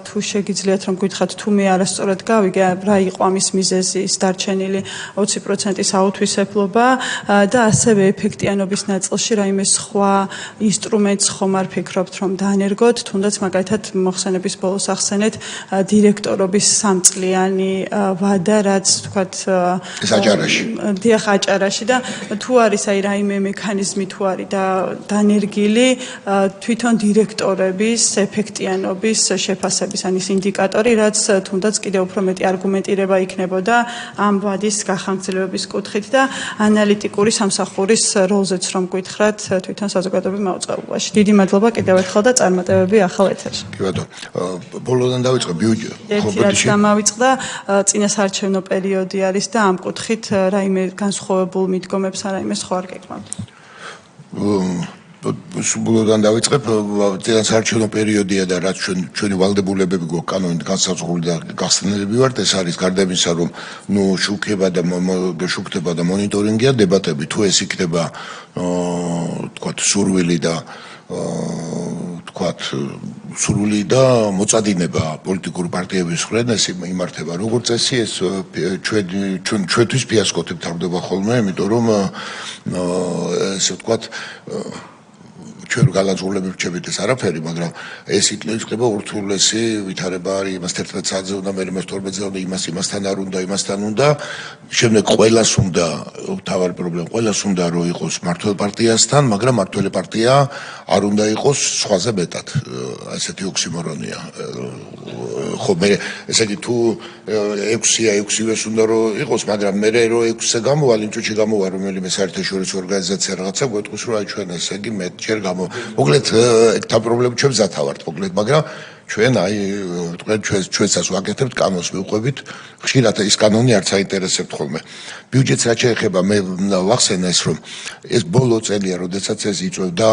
თუ შეგიძლიათ რომ გითხრათ თუ მე არასწორად გავიგე რა იყო ამის მიზეზი დარჩენილი 20%-ის აუთვისებლობა და ასევე ეფექტიანობის ნაწილში რაიმე სხვა ინსტრუმენტს ხომ არ ფიქრობთ რომ დაანერგოთ, თუნდაც მაგალითად მოხსენების ბოლოს ახსენეთ დირექტორობის 3-წლიანი ვადა, რაც თქვათ აჭარაში. დიახ, აჭარაში და თუ არის აი რაიმე მექანიზმი თუ არის დანერგილი თვითონ დირექტორების ეფექტიანობის შეფასების ანის ინდიკატორი, რაც თუნდაც კიდევ უფრო მეტი არგუმენტირება იქნებოდა ამ ვადის გახანგრძლივების კუთხით და ანალიტიკური სამსახურის როლზეც რომ გითხრათ თვითონ საზოგადოების მაუწყებელობაში. დიდი მადლობა კიდევ ერთხელ და წარმატებები ახალ ეთერში. კი ბატონო, ბოლოდან დავიწყე ბიუჯეტი. რაც გამავიწყდა წინასაარჩევნო პერიოდი არის და ამ კუთხით რაიმე განსხვავებულ მიდგომებს არ რაიმე სხვა არ გეკმავთ. ბოლოდან დავიწყებ წინასაარჩევნო პერიოდია და რაც ჩვენი ვალდებულებები გვაქვს კანონით განსაზღვრული და გახსნილები ვართ, ეს არის გარდა იმისა, რომ შუქდება და მონიტორინგია, დებატები თუ ეს იქნება თქვათ სურვილი და სურვილი და მოწადინება პოლიტიკური პარტიების მხრიდან ეს იმართება როგორც წესი, ეს ჩვენთვის ფიასკოთი მთავრდება ხოლმე, იმიტომ რომ ესე ვთქვათ ჩვენ განაცხადები ვrჩებით ეს არაფერი, მაგრამ ეს იქნება ურთულესი ვითარება არის იმას 11 საათზე უნდა მე 12-ზე უნდა იმასთან არ უნდა იმასთან უნდა შემდეგ ყველას უნდა თავარი პრობლემა ყველას უნდა რომ იყოს მართლ პარტიასთან, მაგრამ მართლ პარტია არ უნდა იყოს სხვაზე მეტად. ასეთი ოქსიმორონია. ხო მე ესე იგი თუ 6-ია 6-ვეს უნდა რომ იყოს, მაგრამ მე რომ 6-ზე გამოვალ იმ წუთში გამოვა რომელიმე საერთაშორისო ორგანიზაცია რაღაცა გვეტყვის რომ აი ჩვენ ესე იგი მეტჯერ მოკლედ ეგ პრობლემა ჩვენ ზათავართ მოკლედ, მაგრამ ჩვენ აი ჩვენსაც ვაკეთებთ კანონს მივყვებით, ხშირად ის კანონი არც აინტერესებთ ხოლმე. ბიუჯეტს რაც შეეხება მე ვახსენე ეს რომ ეს ბოლო წელია, როდესაც ეს იწევდა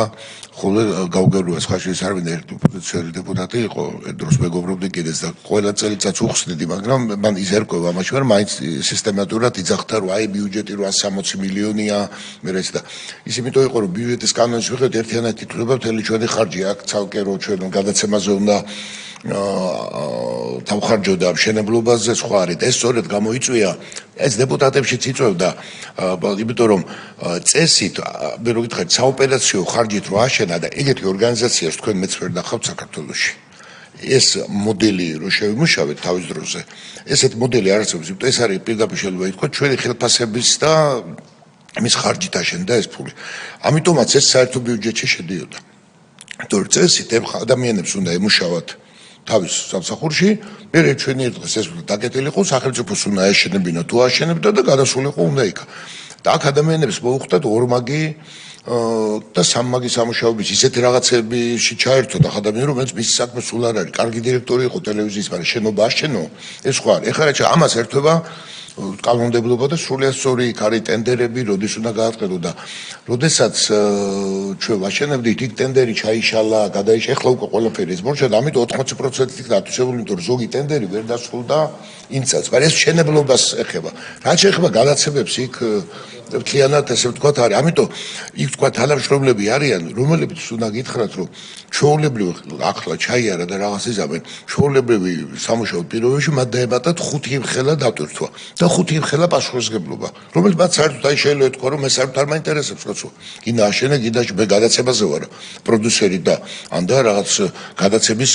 ხოლმე გავგერუას ხაშის არ ვინდა ერთი ოპოზიციური დეპუტატი იყო, ერთ დროს მეგობრობდი კიდეც და ყველა წელიწადს უხსნიდი, მაგრამ მან ის ერკვევა ამაში, რომ მაინც სისტემატურად იძახდა რომ აი ბიუჯეტი 860 მილიონია, მე რა ის და ის იმიტომ იყო რომ ბიუჯეტის კანონის მიხედვით ერთიანად ითვლება მთელი ჩვენი ხარჯი აქ ცალკე რომ ჩვენ გადაცემაზე უნდა თავხარჯოდა მშენებლობაზე სხვა არის. ეს სწორედ გამოიწვია ეს დეპუტატებშიც იწევდა, იმიტომ რომ წესით, მე რო გითხარით, საოპერაციო ხარჯით რო აშენა და ეგეთი ორგანიზაციას თქვენ მეც ვერ ნახავთ საქართველოში. ეს მოდელი რო შევიმუშავეთ თავის დროზე, ესეთ მოდელი არ არსებობს, იმიტომ ეს არის პირდაპირ შეიძლება ითქვას ჩვენი ხელფასების და მის ხარჯით აშენდა ეს ფული. ამიტომაც ეს საერთო ბიუჯეტში შედიოდა. თორე წესით ადამიანებს უნდა ემუშავათ თავის სამსახურში, მე ჩვენი ერთ დღეს ეს უნდა დაკეტილიყო, სახელმწიფოს უნდა ეშენებინა თუ აშენებდა და გადასულიყო უნდა იქა. და აქ ადამიანებს მოუხდათ ორმაგი და სამმაგი სამუშაოების ისეთი რაღაცებში ჩაერთო და ადამიანი რომელიც მის საქმე სულ არ არის, კარგი დირექტორი იყო ტელევიზიის, მაგრამ შენობა აშენო, ეს სხვა არის. ეხლა რა ამას ერთვება კანონმდებლობა და სრულიად სწორი იქ არის ტენდერები, როდის უნდა გააწყდო და როდესაც ჩვენ ვაშენებდით, იქ ტენდერი ჩაიშალა, გადაიშალა, ეხლა უკვე ყველაფერი ეს მორჩა და ამიტომ 80%-ით დათვისებული, იმიტომ რომ ზოგი ტენდერი ვერ დასრულდა იმ წელს. მაგრამ ეს მშენებლობას ეხება. რაც ეხება გადაცემებს იქ მთლიანად ესე ვთქვათ არის. ამიტომ იქ ვთქვათ თანამშრომლები არიან, რომლებიც უნდა გითხრათ, რომ ჩვეულებრივ ახლა ჩაიარა და რაღაც იზამენ, ჩვეულებრივი სამუშაო პირობებში მათ დაებატათ 5 იმხელა დატვირთვა და 5 იმხელა პასუხისმგებლობა, რომელიც მათ საერთოდ აი შეიძლება ეთქვა, რომ მე საერთოდ არ მაინტერესებს კაცო. გინდა აშენე, გინდა მე გადაცემაზე ვარ, პროდიუსერი და ან და რაღაც გადაცემის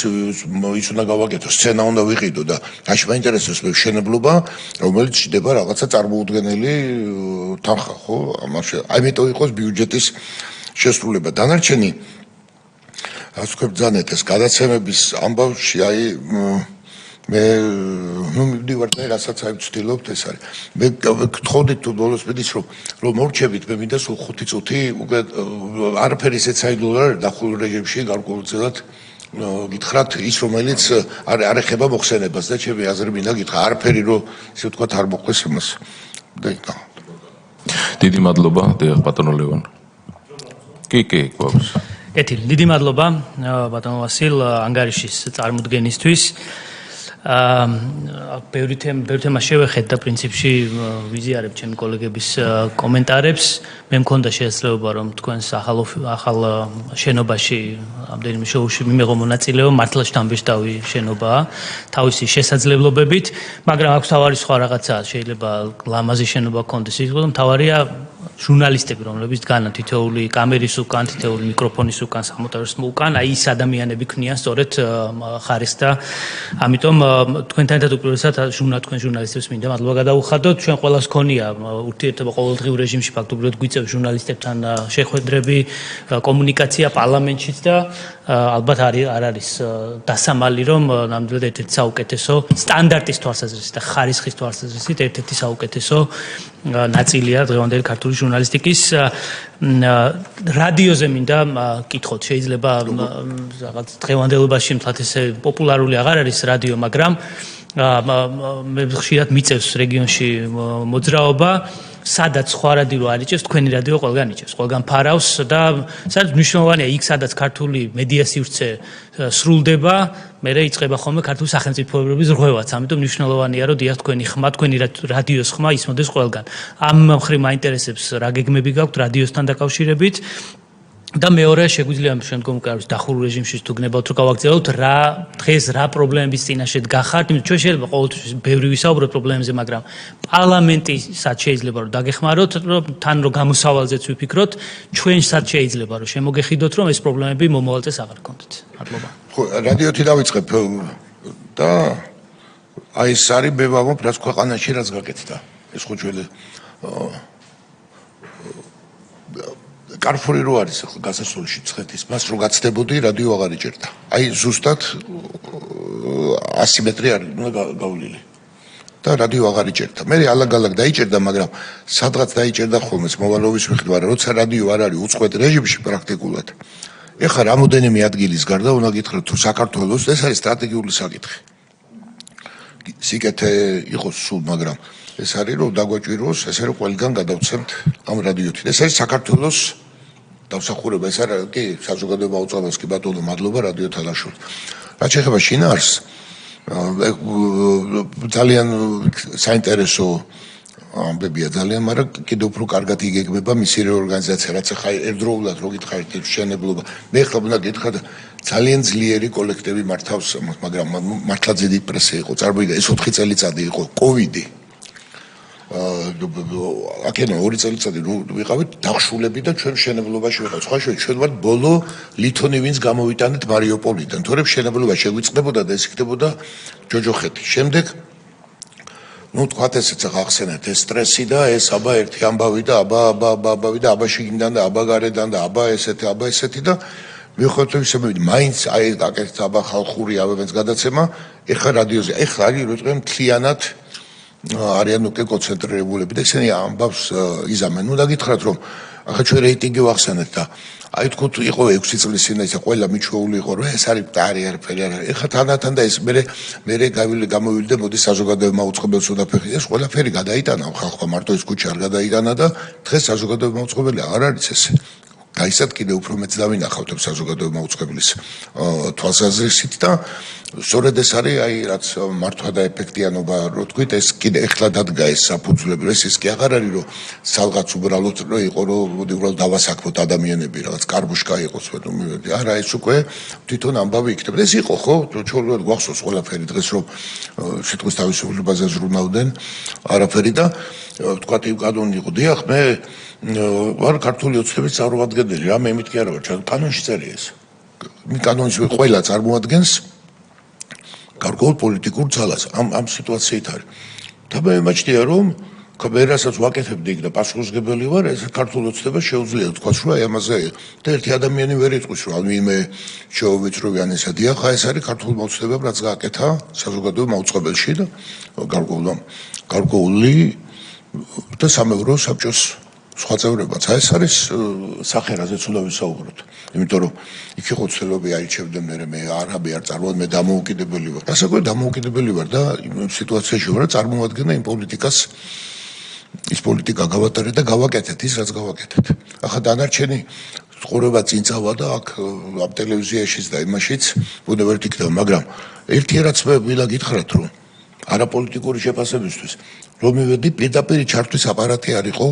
ის უნდა გავაკეთო, სცენა უნდა ვიყიდო და დაში მაინტერესებს მე მშენებლობა, რომელიც ჩდება რაღაცა წარმოუდგენელი თანხა, ხო? ამაში ამიტომ იყოს ბიუჯეტის შესრულება. დანარჩენი ასე ვქებ ძანეთ ეს გადაცემების ამბავში აი მე მივდივარ და რასაც აი ვცდილობთ ეს არის. მე გთხოვდით თუ ბოლოს მედის რომ მორჩებით მე მინდა სულ 5 წუთი უკვე არაფერი ისეთ საიდუმლო არ დახურულ რეჟიმში გარკვეულწილად გითხრათ ის რომელიც არ ეხება მოხსენებას და ჩემი აზრი მინდა გითხრა არაფერი რომ ისე ვთქვათ არ მოხდეს იმას. დიდი მადლობა ბატონო ლევან. კი გვაქვს. კეთილი, დიდი მადლობა ბატონო ვასილ ანგარიშის წარმოდგენისთვის. ბევრი თემა შევეხეთ და პრინციპში ვიზიარებ ჩემი კოლეგების კომენტარებს. მე მქონდა შესაძლებლობა რომ თქვენს ახალ შენობაში ამდენიმე შოუში მიმეღო მონაწილეობა, მართლა შთამბეჭდავი შენობაა თავისი შესაძლებლობებით, მაგრამ აქვს თავარი სხვა რაღაცა, შეიძლება ლამაზი შენობა გქონდეს, მაგრამ თავარია ჟურნალისტები, რომლებიც დგანან თითოეული კამერის უკან, თითოეული მიკროფონის უკან, სამონტაჟის უკან, აი ის ადამიანები ქმნიან სწორედ ხარისხს და ამიტომ თქვენთან ერთად უპირველესად თქვენ ჟურნალისტებს მინდა მადლობა გადაუხადოთ. ჩვენ ყველას ქონია ურთიერთობა ყოველდღიურ რეჟიმში ფაქტობრივად გვიწევს ჟურნალისტებთან შეხვედრები, კომუნიკაცია პარლამენტშიც და ალბათ არ არის დასამალი რომ ნამდვილად ერთ-ერთი საუკეთესო სტანდარტის თვალსაზრისით და ხარისხის თვალსაზრისით ერთ-ერთი საუკეთესო ნაწილია დღევანდელი ქართული ჟურნალისტიკის რადიოზე მინდა კითხოთ შეიძლება რაღაც დღევანდელობაში მთლად ესე პოპულარული აღარ არის რადიო მაგრამ მე ხშირად მიწევს რეგიონში მოძრაობა სადაც სხვა რადიო არ იჭერს თქვენი რადიო ყველგან იჭერს ყველგან ფარავს და სადაც მნიშვნელოვანია იქ სადაც ქართული მედია სივრცე სრულდება მე იწყება ხოლმე ქართული სახელმწიფოებრების რღვევაც ამიტომ მნიშვნელოვანია რომ დიახ თქვენი ხმა თქვენი რადიოს ხმა ისმოდეს ყველგან ამ მხრივ მაინტერესებს რა გეგმები გაქვთ რადიოსთან დაკავშირებით და მეორე შეგვიძლია შემდგომ კარვის დახურულ რეჟიმში თუ გნებავთ რომ გავაგრძელოთ რა დღეს რა პრობლემების წინაშე დგახართ იმიტომ ჩვენ შეიძლება ყოველთვის ბევრი ვისაუბროთ პრობლემებზე მაგრამ პარლამენტისაც შეიძლება რომ დაგეხმაროთ რომ თან რომ გამოსავალზეც ვიფიქროთ ჩვენსაც შეიძლება რომ შემოგეხიდოთ რომ ეს პრობლემები მომავალ წელს აღარ გქონდეთ მადლობა ხო რადიოთი დავიწყებ და აი ეს არის მე ვამბობ რაც ქვეყანაში რაც გაკეთდა ეს ხო ჩვენ კარფური რო არის ახლა გასასვლელში ცხეთის მას რო გაცდებოდი რადიო აღარ იჭერდა აი ზუსტად 100 მეტრი არის უნდა გავლილი და რადიო აღარ იჭერდა მე ალაგ-ალაგ დაიჭერდა მაგრამ სადღაც დაიჭერდა ხოლმე მოვალობის მიხედვით როცა რადიო არ არის უწყვეტ რეჟიმში პრაქტიკულად ეხლა რამოდენიმე ადგილის გარდა უნდა გითხრათ თუ საქართველოს ეს არის სტრატეგიული საკითხი სიკეთე იყოს სულ მაგრამ ეს არის რომ დაგვაჭიროს ესე რომ ყველგან გადავცემთ ამ რადიოთი ეს არის საქართველოს დავსახურება ეს არის კი საზოგადოება უწყებას კი ბატონო მადლობა რადიო თალაშვილ რაც შეეხება შინაარს ძალიან საინტერესო ამბებია ძალიან მაგრამ კიდევ უფრო კარგად იგეგმება მისი რეორგანიზაცია რაც ახლა ერთდროულად რო გითხარით მშენებლობა მე ხლა უნდა გითხრათ ძალიან ძლიერი კოლექტივი მართავს მაგრამ მართლა ძირი პრესა იყო წარმოვიდა ეს 4 წელიწადი იყო კოვიდი აქენა 2 წელიწადი ვიყავით დახშულები და ჩვენ მშენებლობაში ვიყავით სხვა ჩვენ ვართ ბოლო ლითონი ვინც გამოვიტანეთ მარიუპოლიდან თორემ მშენებლობა შეგვიწყდებოდა და ეს იქნებოდა ჯოჯოხეთი შემდეგ ну თქვათ ესეც ახსენეთ ეს სტრესი და ეს აბა ერთი ამბავი და აბა და აბა შიგნიდან და აბა გარედან და აბა ესეთი და მიხვდეთ ისე მაინც აი აკეთეთ აბა ხალხური ავებენს გადაცემა ეხლა რადიოზე ეხლა არის როიტყვი მთლიანად არიან უკვე კონცენტრირებულები და ისინი ამბავს იზამენ ნუ დაგითხრათ რომ ახლა ჩვენ რეიტინგი ვახსენეთ და აი თქოთ იყო 6 წლის წინ ისა ყველა მიჩვეული იყო რომ ეს არის არაფერი არ არის ეხლა თანდათან და ეს მე გამოვიდა და მოდი საზოგადოება მაუწყებელს უნდა ფეხი ეს ყველაფერი გადაიტანა ხალხმა მარტო ეს კუჩა არ გადაიტანა და დღეს საზოგადოება მაუწყებელი აღარ არის ესე გაისად კიდე უფრო მეც დავინახავთ საზოგადოება მაუწყებლის თვალსაზრისით და სწორედ ეს არის აი რაც მართვა და ეფექტიანობა რო თქვით ეს კიდე ეხლა დადგა ეს საფუძვლები ეს კი აღარ არის რომ სალღაც უბრალოდ რო იყო რომ მოდი უბრალოდ დავასაქმოთ ადამიანები რაღაც კარბუშკა იყოს არა ეს უკვე თვითონ ამბავი იქნება ეს იყო ხო ჩვენ გვახსოვს ყველაფერი დღეს რომ სიტყვის თავისუფლებაზე ზრუნავდნენ არაფერი და თქვათ იმ კანონი იყო დიახ მე ვარ ქართული ოცნების წარმომადგენელი რა მე მით კი არა ვარ კანონში წერია ეს კანონში ყველა წარმოადგენს გარკვეულ პოლიტიკურ ძალას ამ სიტუაციით არის და მე მაჩნია რომ კამერასაც ვაკეთებდი იქ და პასუხისმგებელი ვარ ეს ქართული ოცნება შეუძლია თქვა რომ აი ამაზე და ერთი ადამიანი ვერ იტყვის რომ ვინმე შეოვიწროვიან ესა დიახ ეს არის ქართული ოცნება რაც გააკეთა საზოგადოება მაუწყებელში და გარკვეული და სამეურვეო საბჭოს სხვა წევრებაც ეს არის სახე რაზეც უნდა ვისაუბროთ იმიტომ რომ იქ იყო ცდილობი აირჩევდნენ მე არაბი არ წარმოვიდგენ მე დამოუკიდებელი ვარ ასაკო დამოუკიდებელი ვარ და სიტუაციაში ვარ წარმოვადგენა იმ პოლიტიკას ის პოლიტიკა გავატარეთ და გავაკეთეთ ის რაც გავაკეთეთ ახლა დანარჩენი ცხოვრება წინ წავა და აქ ამ ტელევიზიაშიც და იმაშიც ბუნებრივად იქნება, მაგრამ ერთი რაც მე ვილა გითხრათ, რომ არაპოლიტიკური შეფასებისთვის რომ მივედი პირდაპირ ჩართვის აპარატი არ იყო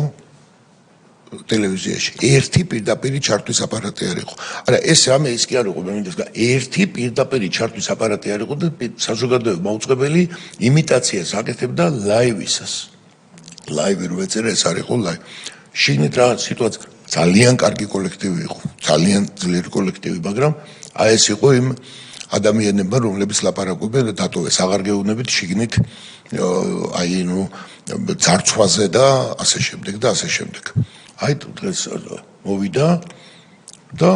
ტელევიზიაში. ერთი პირდაპირ ჩართვის აპარატი არ იყო. არა, ეს რამე ის კი არ იყო, მე მინდა ერთი პირდაპირ ჩართვის აპარატი არ იყო და საზოგადოება მაუწყებელი იმიტაციას აკეთებდა ლაივისას. ლაივი რო ეწერა, ეს არ იყო ლაივი. შიგნით რა სიტუაცია ძალიან კარგი კოლექტივი იყო, ძალიან ძლიერი კოლექტივი, მაგრამ აი ეს იყო იმ ადამიანებმა, რომლებიც ლაპარაკობენ დატოვეს აღარ გეუბნებით შიგნით აი ნუ ძარცვაზე და ასე შემდეგ და ასე შემდეგ. აი დღეს მოვიდა და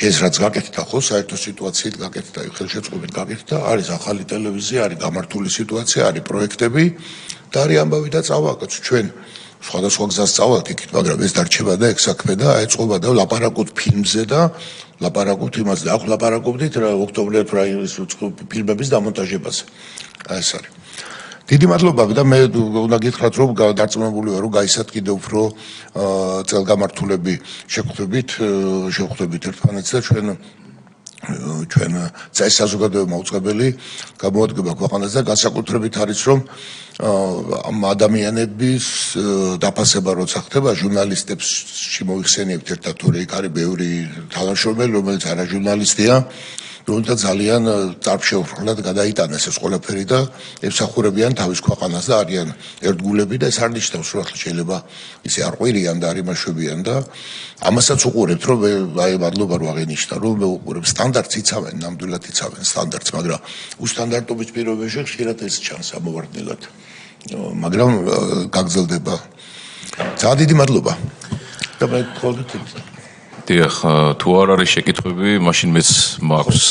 ეს რაც გაკეთდა ხო საერთო სიტუაციით გაკეთდა, ხელშეწყობით გაკეთდა, არის ახალი ტელევიზია, არის გამართული სიტუაცია, არის პროექტები და არის ამბავი და წავა ჩვენ სხვადასხვა გზას წავალთ იქით, მაგრამ ეს დარჩება და ეგ საქმე და აეწყობა და ლაპარაკობთ ფილმზე და ლაპარაკობთ იმაზე და აქ ლაპარაკობდით რა ოქტომბერ-აირების ფილმების დამონტაჟებაზე. აი ეს არის. დიდი მადლობა და მე უნდა გითხრათ რომ დარწმუნებული ვარ რომ გაისად კიდევ უფრო წელგამართულები შევხვდებით ერთმანეთს და ჩვენ წეს საზოგადოება მოუწყებელი გამოადგება ქვეყანას და განსაკუთრებით არის რომ ამ ადამიანების დაფასება როცა ხდება ჟურნალისტებში მოიხსენიებთ ერთად თორე იქ არის ბევრი თანამშრომელი რომელიც არა ჟურნალისტია და ძალიან წარშევრხლად გადაიტანეს ეს ყველაფერი და ემსახურებიან თავის ქვეყანას და არიან ერთგულები და ეს არ ნიშნავს რომ შეიძლება ისე არ ყვირიან და არ იმაშვებიან და ამასაც უყურებთ რომ აი მადლობა რომ აღინიშნა რომ მე უყურებ სტანდარტს იცავენ ნამდვილად იცავენ სტანდარტს მაგრამ უსტანდარტობის პირობებში ხშირად ეს ჩანს ამოვარდნილად მაგრამ გაგრძელდება ძალიან დიდი მადლობა და მე თქონდით დიახ, თუ არ არის შეკითხვები, მაშინ მეც მაქვს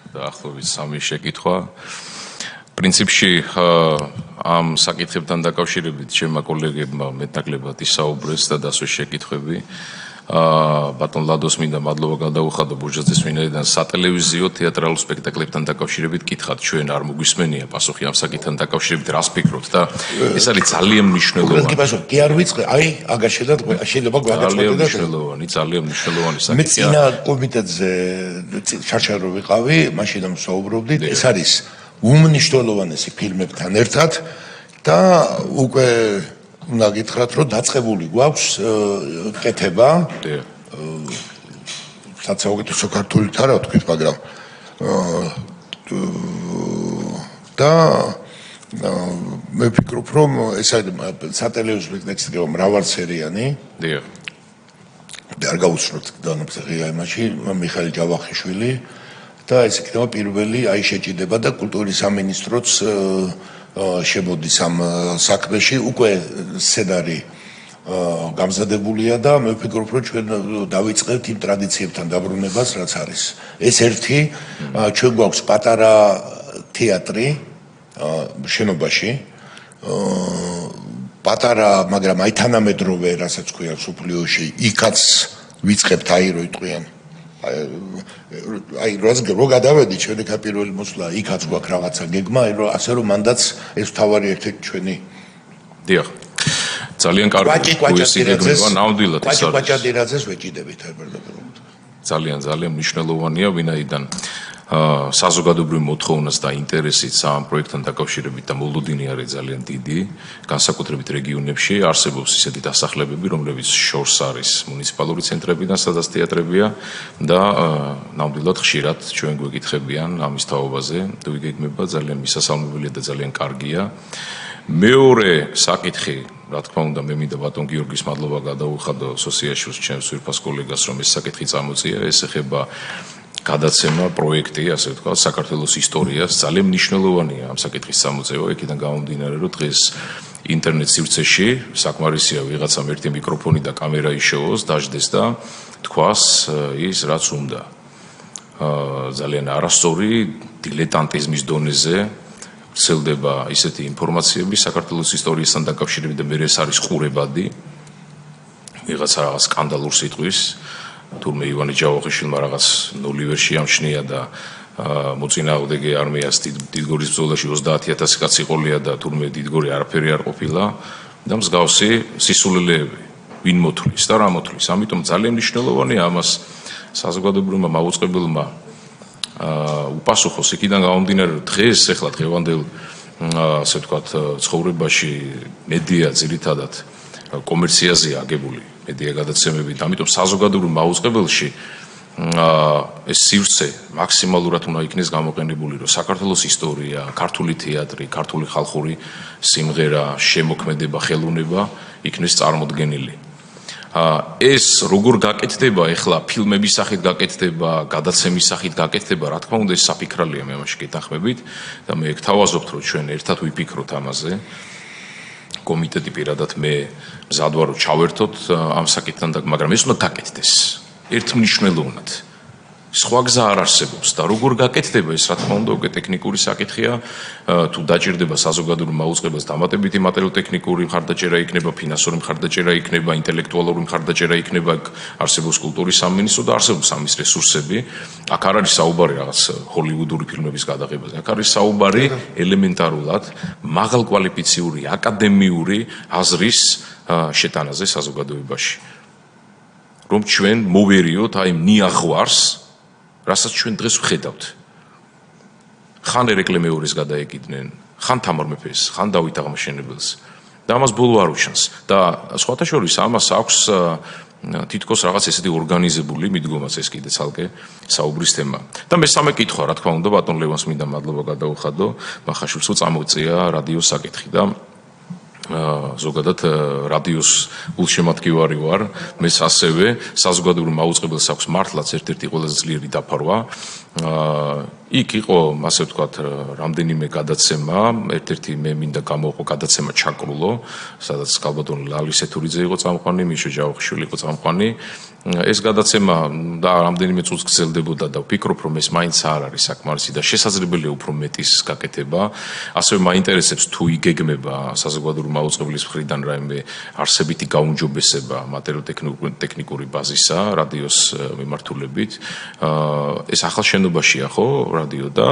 დაახლოებით 3 შეკითხვა. პრინციპში ამ საკითხებთან დაკავშირებით ჩემმა კოლეგებმა მეტნაკლებად ისაუბრეს და დასვეს შეკითხვები. ბატონ ლადოს მინდა მადლობა გადაუხადო ბუჯეტის მინერიდან სატელევიზიო თეატრალურ სპექტაკლებთან დაკავშირებით კითხავთ ჩვენ არ მოგვისმენია პასუხი ამ საკითხთან დაკავშირებით რას ფიქრობთ და ეს არის ძალიან მნიშვნელოვანი. კი არ ვიწყე, აი აგაშენდა შეიძლება გვაგაცხადოთ ძალიან მნიშვნელოვანი საკითხია. მე წინა კომიტეტზე ჩარჩარო ვიყავი, მაშინ ვსაუბრობდით, ეს არის უმნიშვნელოვანესი ფილმებთან ერთად და უკვე უნდა გითხრათ რომ დაწყებული გვაქვს კეთება საცხოვრებელო ქართულით არა ვთქვით მაგრამ და მე ვფიქრობ რომ ეს სატელევიზიო სპექტაკლი მრავალსერიანი დიახ და არ გაუცნობთ განაცხადია იმაში მიხაილ ჯავახიშვილი და ეს იქნება პირველი აი შეჭიდება და კულტურის სამინისტროც შემოდის ამ საქმეში უკვე სცენარი გამზადებულია და მე ვფიქრობ რომ ჩვენ დავიწყებთ იმ ტრადიციებთან დაბრუნებას რაც არის ეს ერთი ჩვენ გვაქვს პატარა თეატრი შენობაში პატარა მაგრამ აი თანამედროვე რასაც ქვია სოფლიოში იქაც ვიწყებთ აი რო იტყვიან აი რო გადავედი ჩვენი პირველი მოსვლა იქაც გვაქვს რაღაცა გეგმა აი რო ასე რომ მანდაც ეს თავარი ერთ-ერთი ჩვენი დიახ ძალიან კარგი გეგმა ნამდვილად ეს არის კვაჭადირაძეს ვეჭიდებით ძალიან მნიშვნელოვანია ვინაიდან საზოგადოებრივი მოთხოვნას და ინტერესიც ამ პროექტთან დაკავშირებით და მოლოდინი არის ძალიან დიდი განსაკუთრებით რეგიონებში არსებობს ისეთი დასახლებები რომლებიც შორს არის მუნიციპალური ცენტრებიდან სადაც თეატრებია და ნამდვილად ხშირად ჩვენ გვეკითხებიან ამის თაობაზე თუ იგეგმება ძალიან მისასალმებელია და ძალიან კარგია მეორე საკითხი რა თქმა უნდა მე მინდა ბატონ გიორგის მადლობა გადაუხადო ასოციაციოს ჩემს ვირფას კოლეგას რომ ეს საკითხი წამოწია ეს ეხება გადაცემა პროექტი, ასე ვთქვათ, საქართველოს ისტორიას ძალიან მნიშვნელოვანია ამ საკითხის წამოწევა, იქიდან გამომდინარე, რომ დღეს ინტერნეტ სივრცეში საკმარისია ვიღაცამ ერთი მიკროფონი და კამერა იშოვოს, დაждდეს და თქვას ის რაც უნდა. ძალიან არასწორი დილეტანტიზმის დონეზე ვრცელდება ისეთი ინფორმაციები საქართველოს ისტორიასთან დაკავშირებით და მე ეს არის ყურებადი. ვიღაცა რაღაც სკანდალურ სიტყვის თურმე ივანე ჯავახიშვილმა რაღაც ნოლივერ შეამჩნია და მოწინააღმდეგე არმიას დიდგორის ბრძოლაში 30000 კაცი ყოლია და თურმე დიდგორი არაფერი არ ყოფილა და მსგავსი სისულელეები ვინ მოთვლის და რა მოთვლის. ამიტომ ძალიან მნიშვნელოვანია ამას საზოგადოებრივმა მაუწყებელმა უპასუხოს იქიდან გამომდინარე, რომ დღეს ახლა დღევანდელ ასე ვთქვათ ცხოვრებაში მედია ძირითადად კომერციაზეა აგებული მედია გადაცემებით, ამიტომ საზოგადოებრივ მაუწყებელში ეს სივრცე მაქსიმალურად უნდა იქნეს გამოყენებული, რომ საქართველოს ისტორია, ქართული თეატრი, ქართული ხალხური სიმღერა, შემოქმედება, ხელოვნება იქნეს წარმოდგენილი. ეს როგორ გაკეთდება ახლა ფილმების სახით გაკეთდება, გადაცემის სახით გაკეთდება, რა თქმა უნდა ეს საფიქრალია მე ამაში გეთანხმებით და მე გთავაზობთ რომ ჩვენ ერთად ვიფიქროთ ამაზე. კომიტეტი პირადად მე მზად ვარ რომ ჩავერთოთ ამ საკითხთან, მაგრამ ეს უნდა გაკეთდეს ერთმნიშვნელოვნად. სხვა გზა არ არსებობს და როგორ გაკეთდება ეს რა თქმა უნდა უკვე ტექნიკური საკითხია, თუ დაჭირდება საზოგადოებრივ მაუწყებელს დამატებითი მატერიალურ-ტექნიკური მხარდაჭერა იქნება, ფინანსური მხარდაჭერა იქნება, ინტელექტუალური მხარდაჭერა იქნება, არსებობს კულტურის სამინისტრო და არსებობს ამის რესურსები. აქ არ არის საუბარი რაღაც ჰოლივუდური ფილმების გადაღებაზე, აქ არის საუბარი ელემენტარულად მაღალკვალიფიციური აკადემიური აზრის შეტანაზე საზოგადოებაში. რომ ჩვენ მოვერიოთ აი ნიაღვარს, რასაც ჩვენ დღეს ვხედავთ. ხან ერეკლე მეორის გადაეკიდნენ, ხან თამარ მეფეს, ხან დავით აღმაშენებელს და ამას ბოლო არ უშანს. და სხვათა შორის ამას აქვს თითქოს რაღაც ესეთი ორგანიზებული მიდგომაც ეს კიდე ცალკე საუბრის თემა. და მესამე კითხვა, რა თქმა უნდა, ბატონ ლევანს მინდა მადლობა გადაუხადო, მახაშვილს უწამოწია რადიოს საკითხი და ზოგადად რადიოს გულშემატკივარი ვარ, მეც ასევე საზოგადოებრივ მაუწყებელს აქვს მართლაც ერთ-ერთი ყველაზე ძლიერი დაფარვა. იქ იყო, ასე ვთქვათ, რამდენიმე გადაცემა, ერთ-ერთი მე მინდა გამოვყო გადაცემა ჩაკრულო, სადაც კალბატონ ლალისეთურიძე იყო წამყვანი, მიშო ჯავახიშვილი იყო წამყვანი. ეს გადაცემა და რამდენიმე წუთს გრძელდებოდა და ვფიქრობ, რომ ეს მაინც არ არის საკმარისი და შესაძლებელია უფრო მეტის გაკეთება. ასევე მაინტერესებს თუ იგეგმება საზოგადოებრივ მაუწყებლის მხრიდან რაიმე არსებითი გაუმჯობესება მატერიალურ-ტექნიკური ბაზისა რადიოს მიმართულებით. ეს ახალ შენობაშია, ხო, რადიო და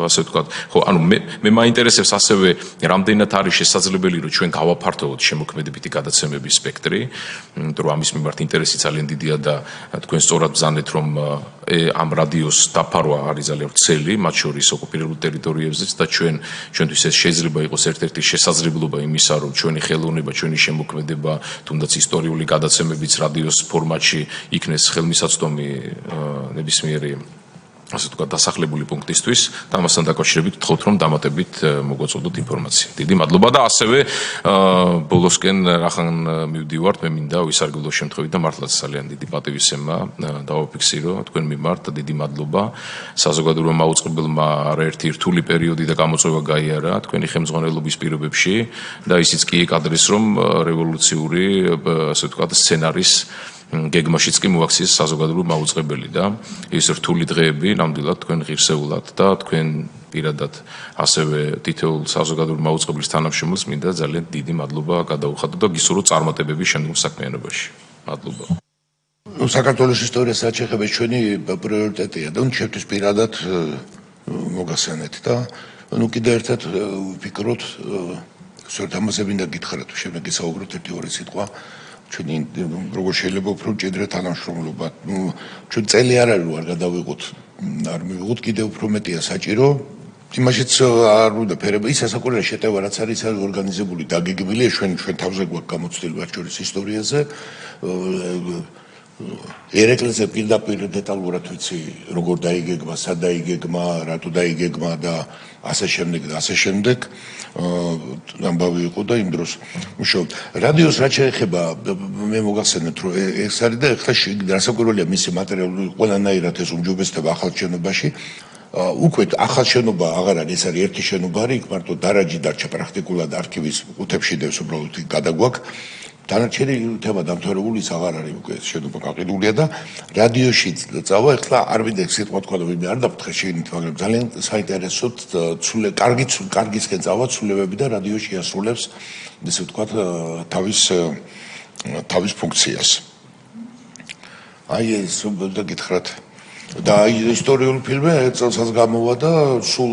ასე ვთქვათ, ხო, ანუ მე მაინტერესებს ასევე რამდენად არის შესაძლებელი, რომ ჩვენ გავაფართოვოთ შემოქმედებითი გადაცემების სპექტრი, იმიტომ რომ ამის მიმართ ინტერესი ძალიან დიდია და თქვენ სწორად ბრძანეთ, რომ ამ რადიოს დაფარვა არის ძალიან ვრცელი, მათ შორის ოკუპირებულ ტერიტორიებზეც და ჩვენთვის ეს შეიძლება იყოს ერთ-ერთი შესაძლებლობა იმისა, რომ ჩვენი ხელოვნება, ჩვენი შემოქმედება, თუნდაც ისტორიული გადაცემებიც რადიოს ფორმატში იქნეს ხელმისაწვდომი ნებისმიერი ასე ვთქვათ დასახლებული პუნქტისთვის და ამასთან დაკავშირებით ვთხოვთ რომ დამატებით მოგაწოდოთ ინფორმაცია. დიდი მადლობა და ასევე ბოლოსკენ რახან მივდივართ, მე მინდა ვისარგებლო შემთხვევით და მართლაც ძალიან დიდი პატივისცემა დავაფიქსირო თქვენ მიმართ და დიდი მადლობა საზოგადოებრივ მაუწყებელმა არაერთი რთული პერიოდი და გამოწვევა გაიარა თქვენი ხელმძღვანელობის პირობებში და ისიც კი ეკადრეს რომ რევოლუციური ასე ვთქვათ სცენარის გეგმაშიც კი მოაქციეს საზოგადოებრივ მაუწყებელი და ეს რთული დღეები ნამდვილად თქვენ ღირსეულად და თქვენ პირადად ასევე თითოეულ საზოგადოებრივ მაუწყებლის თანამშრომელს მინდა ძალიან დიდი მადლობა გადაუხადო და გისურვოთ წარმატებები შემდგომ საქმიანობაში. მადლობა. საქართველოს ისტორიას რაც შეეხება ჩვენი პრიორიტეტია და ჩვენთვის პირადად მოგასცენეთ და კიდევ ერთად ვფიქრობთ, სწორედ ამაზე მინდა გითხრათ, შემდეგ გისაუბროთ ერთი-ორი სიტყვა. ჩვენი როგორ შეიძლება უფრო მჭიდრად თანამშრომლობა. ჩვენ წელი არ არის არ გადავიღოთ, არ მივიღოთ კიდევ უფრო მეტია საჭირო. იმაშიც არ უნდა ფერება, ის ასაკურელი შეტევა რაც არის ორგანიზებული, დაგეგმილია ჩვენ თავზე გვაქვს გამოცდილი მათ შორის ისტორიაზე. ერეკლეზე პირდაპირ დეტალურად ვიცი, როგორ დაიგეგმა, სად დაიგეგმა, რატო დაიგეგმა და ასე შემდეგ და ასე შემდეგ. ამბავი იყო და იმ დროს მუშაობ. რადიოს რაც შეეხება, მე მოგახსენეთ, რომ ეს არის და ეხლა განსაკუთრებელია მისი მატერიალური ყველანაირად ეს უმჯობესდება ახალ შენობაში. უკვე ახალ შენობა აღარ არის, ეს არის ერთი შენობა, იქ მარტო დარაჯი დარჩა პრაქტიკულად არქივის ყუთებში და უბრალოდ გადაგვაქვს. დანარჩენი თემა დამთავრებული ის აღარ არის უკვე შენობა გაყიდულია და რადიოში წავა ეხლა არ მინდა სიტყვა თქვა და ვინმე არ დაფთხე შეგნით, მაგრამ ძალიან საინტერესოდ კარგისკენ წავა ცვლილებები და რადიო შეასრულებს ესე ვთქვათ თავის ფუნქციას. აი ეს უნდა გითხრათ და ისტორიული ფილმი წელსაც გამოვა და სულ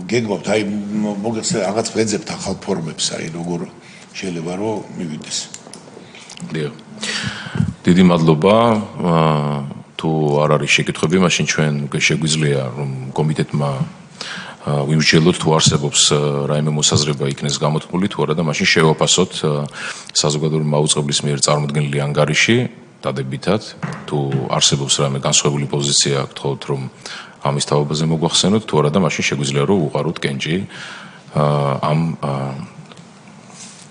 გეგმავთ აი მოგეცე რაღაც ვეძებთ ახალ ფორმებს აი შეიძლება რომ მივიდეს. დიახ. დიდი მადლობა. თუ არ არის შეკითხვები, მაშინ ჩვენ უკვე შეგვიძლია რომ კომიტეტმა ვიმსჯელოთ თუ არსებობს რაიმე მოსაზრება იქნეს გამოთქმული თუ არა და მაშინ შევაფასოთ საზოგადოებრივი მაუწყებლის მიერ წარმოქმნილი ანგარიში დადებითად თუ არსებობს რაიმე განსხვავებული პოზიცია გთხოვთ რომ ამის თავობაზე მოგვახსენოთ თუ არა და მაშინ შეგვიძლია რომ უყაროთ კენჭი ამ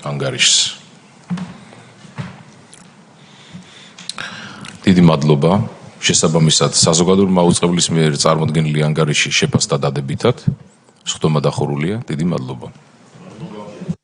ანგარიშს. დიდი მადლობა. შესაბამისად საზოგადოებრივი მაუწყებლის მიერ წარმოქმნილი ანგარიში შეფასდა დადებითად. სხდომა დახურულია. დიდი მადლობა.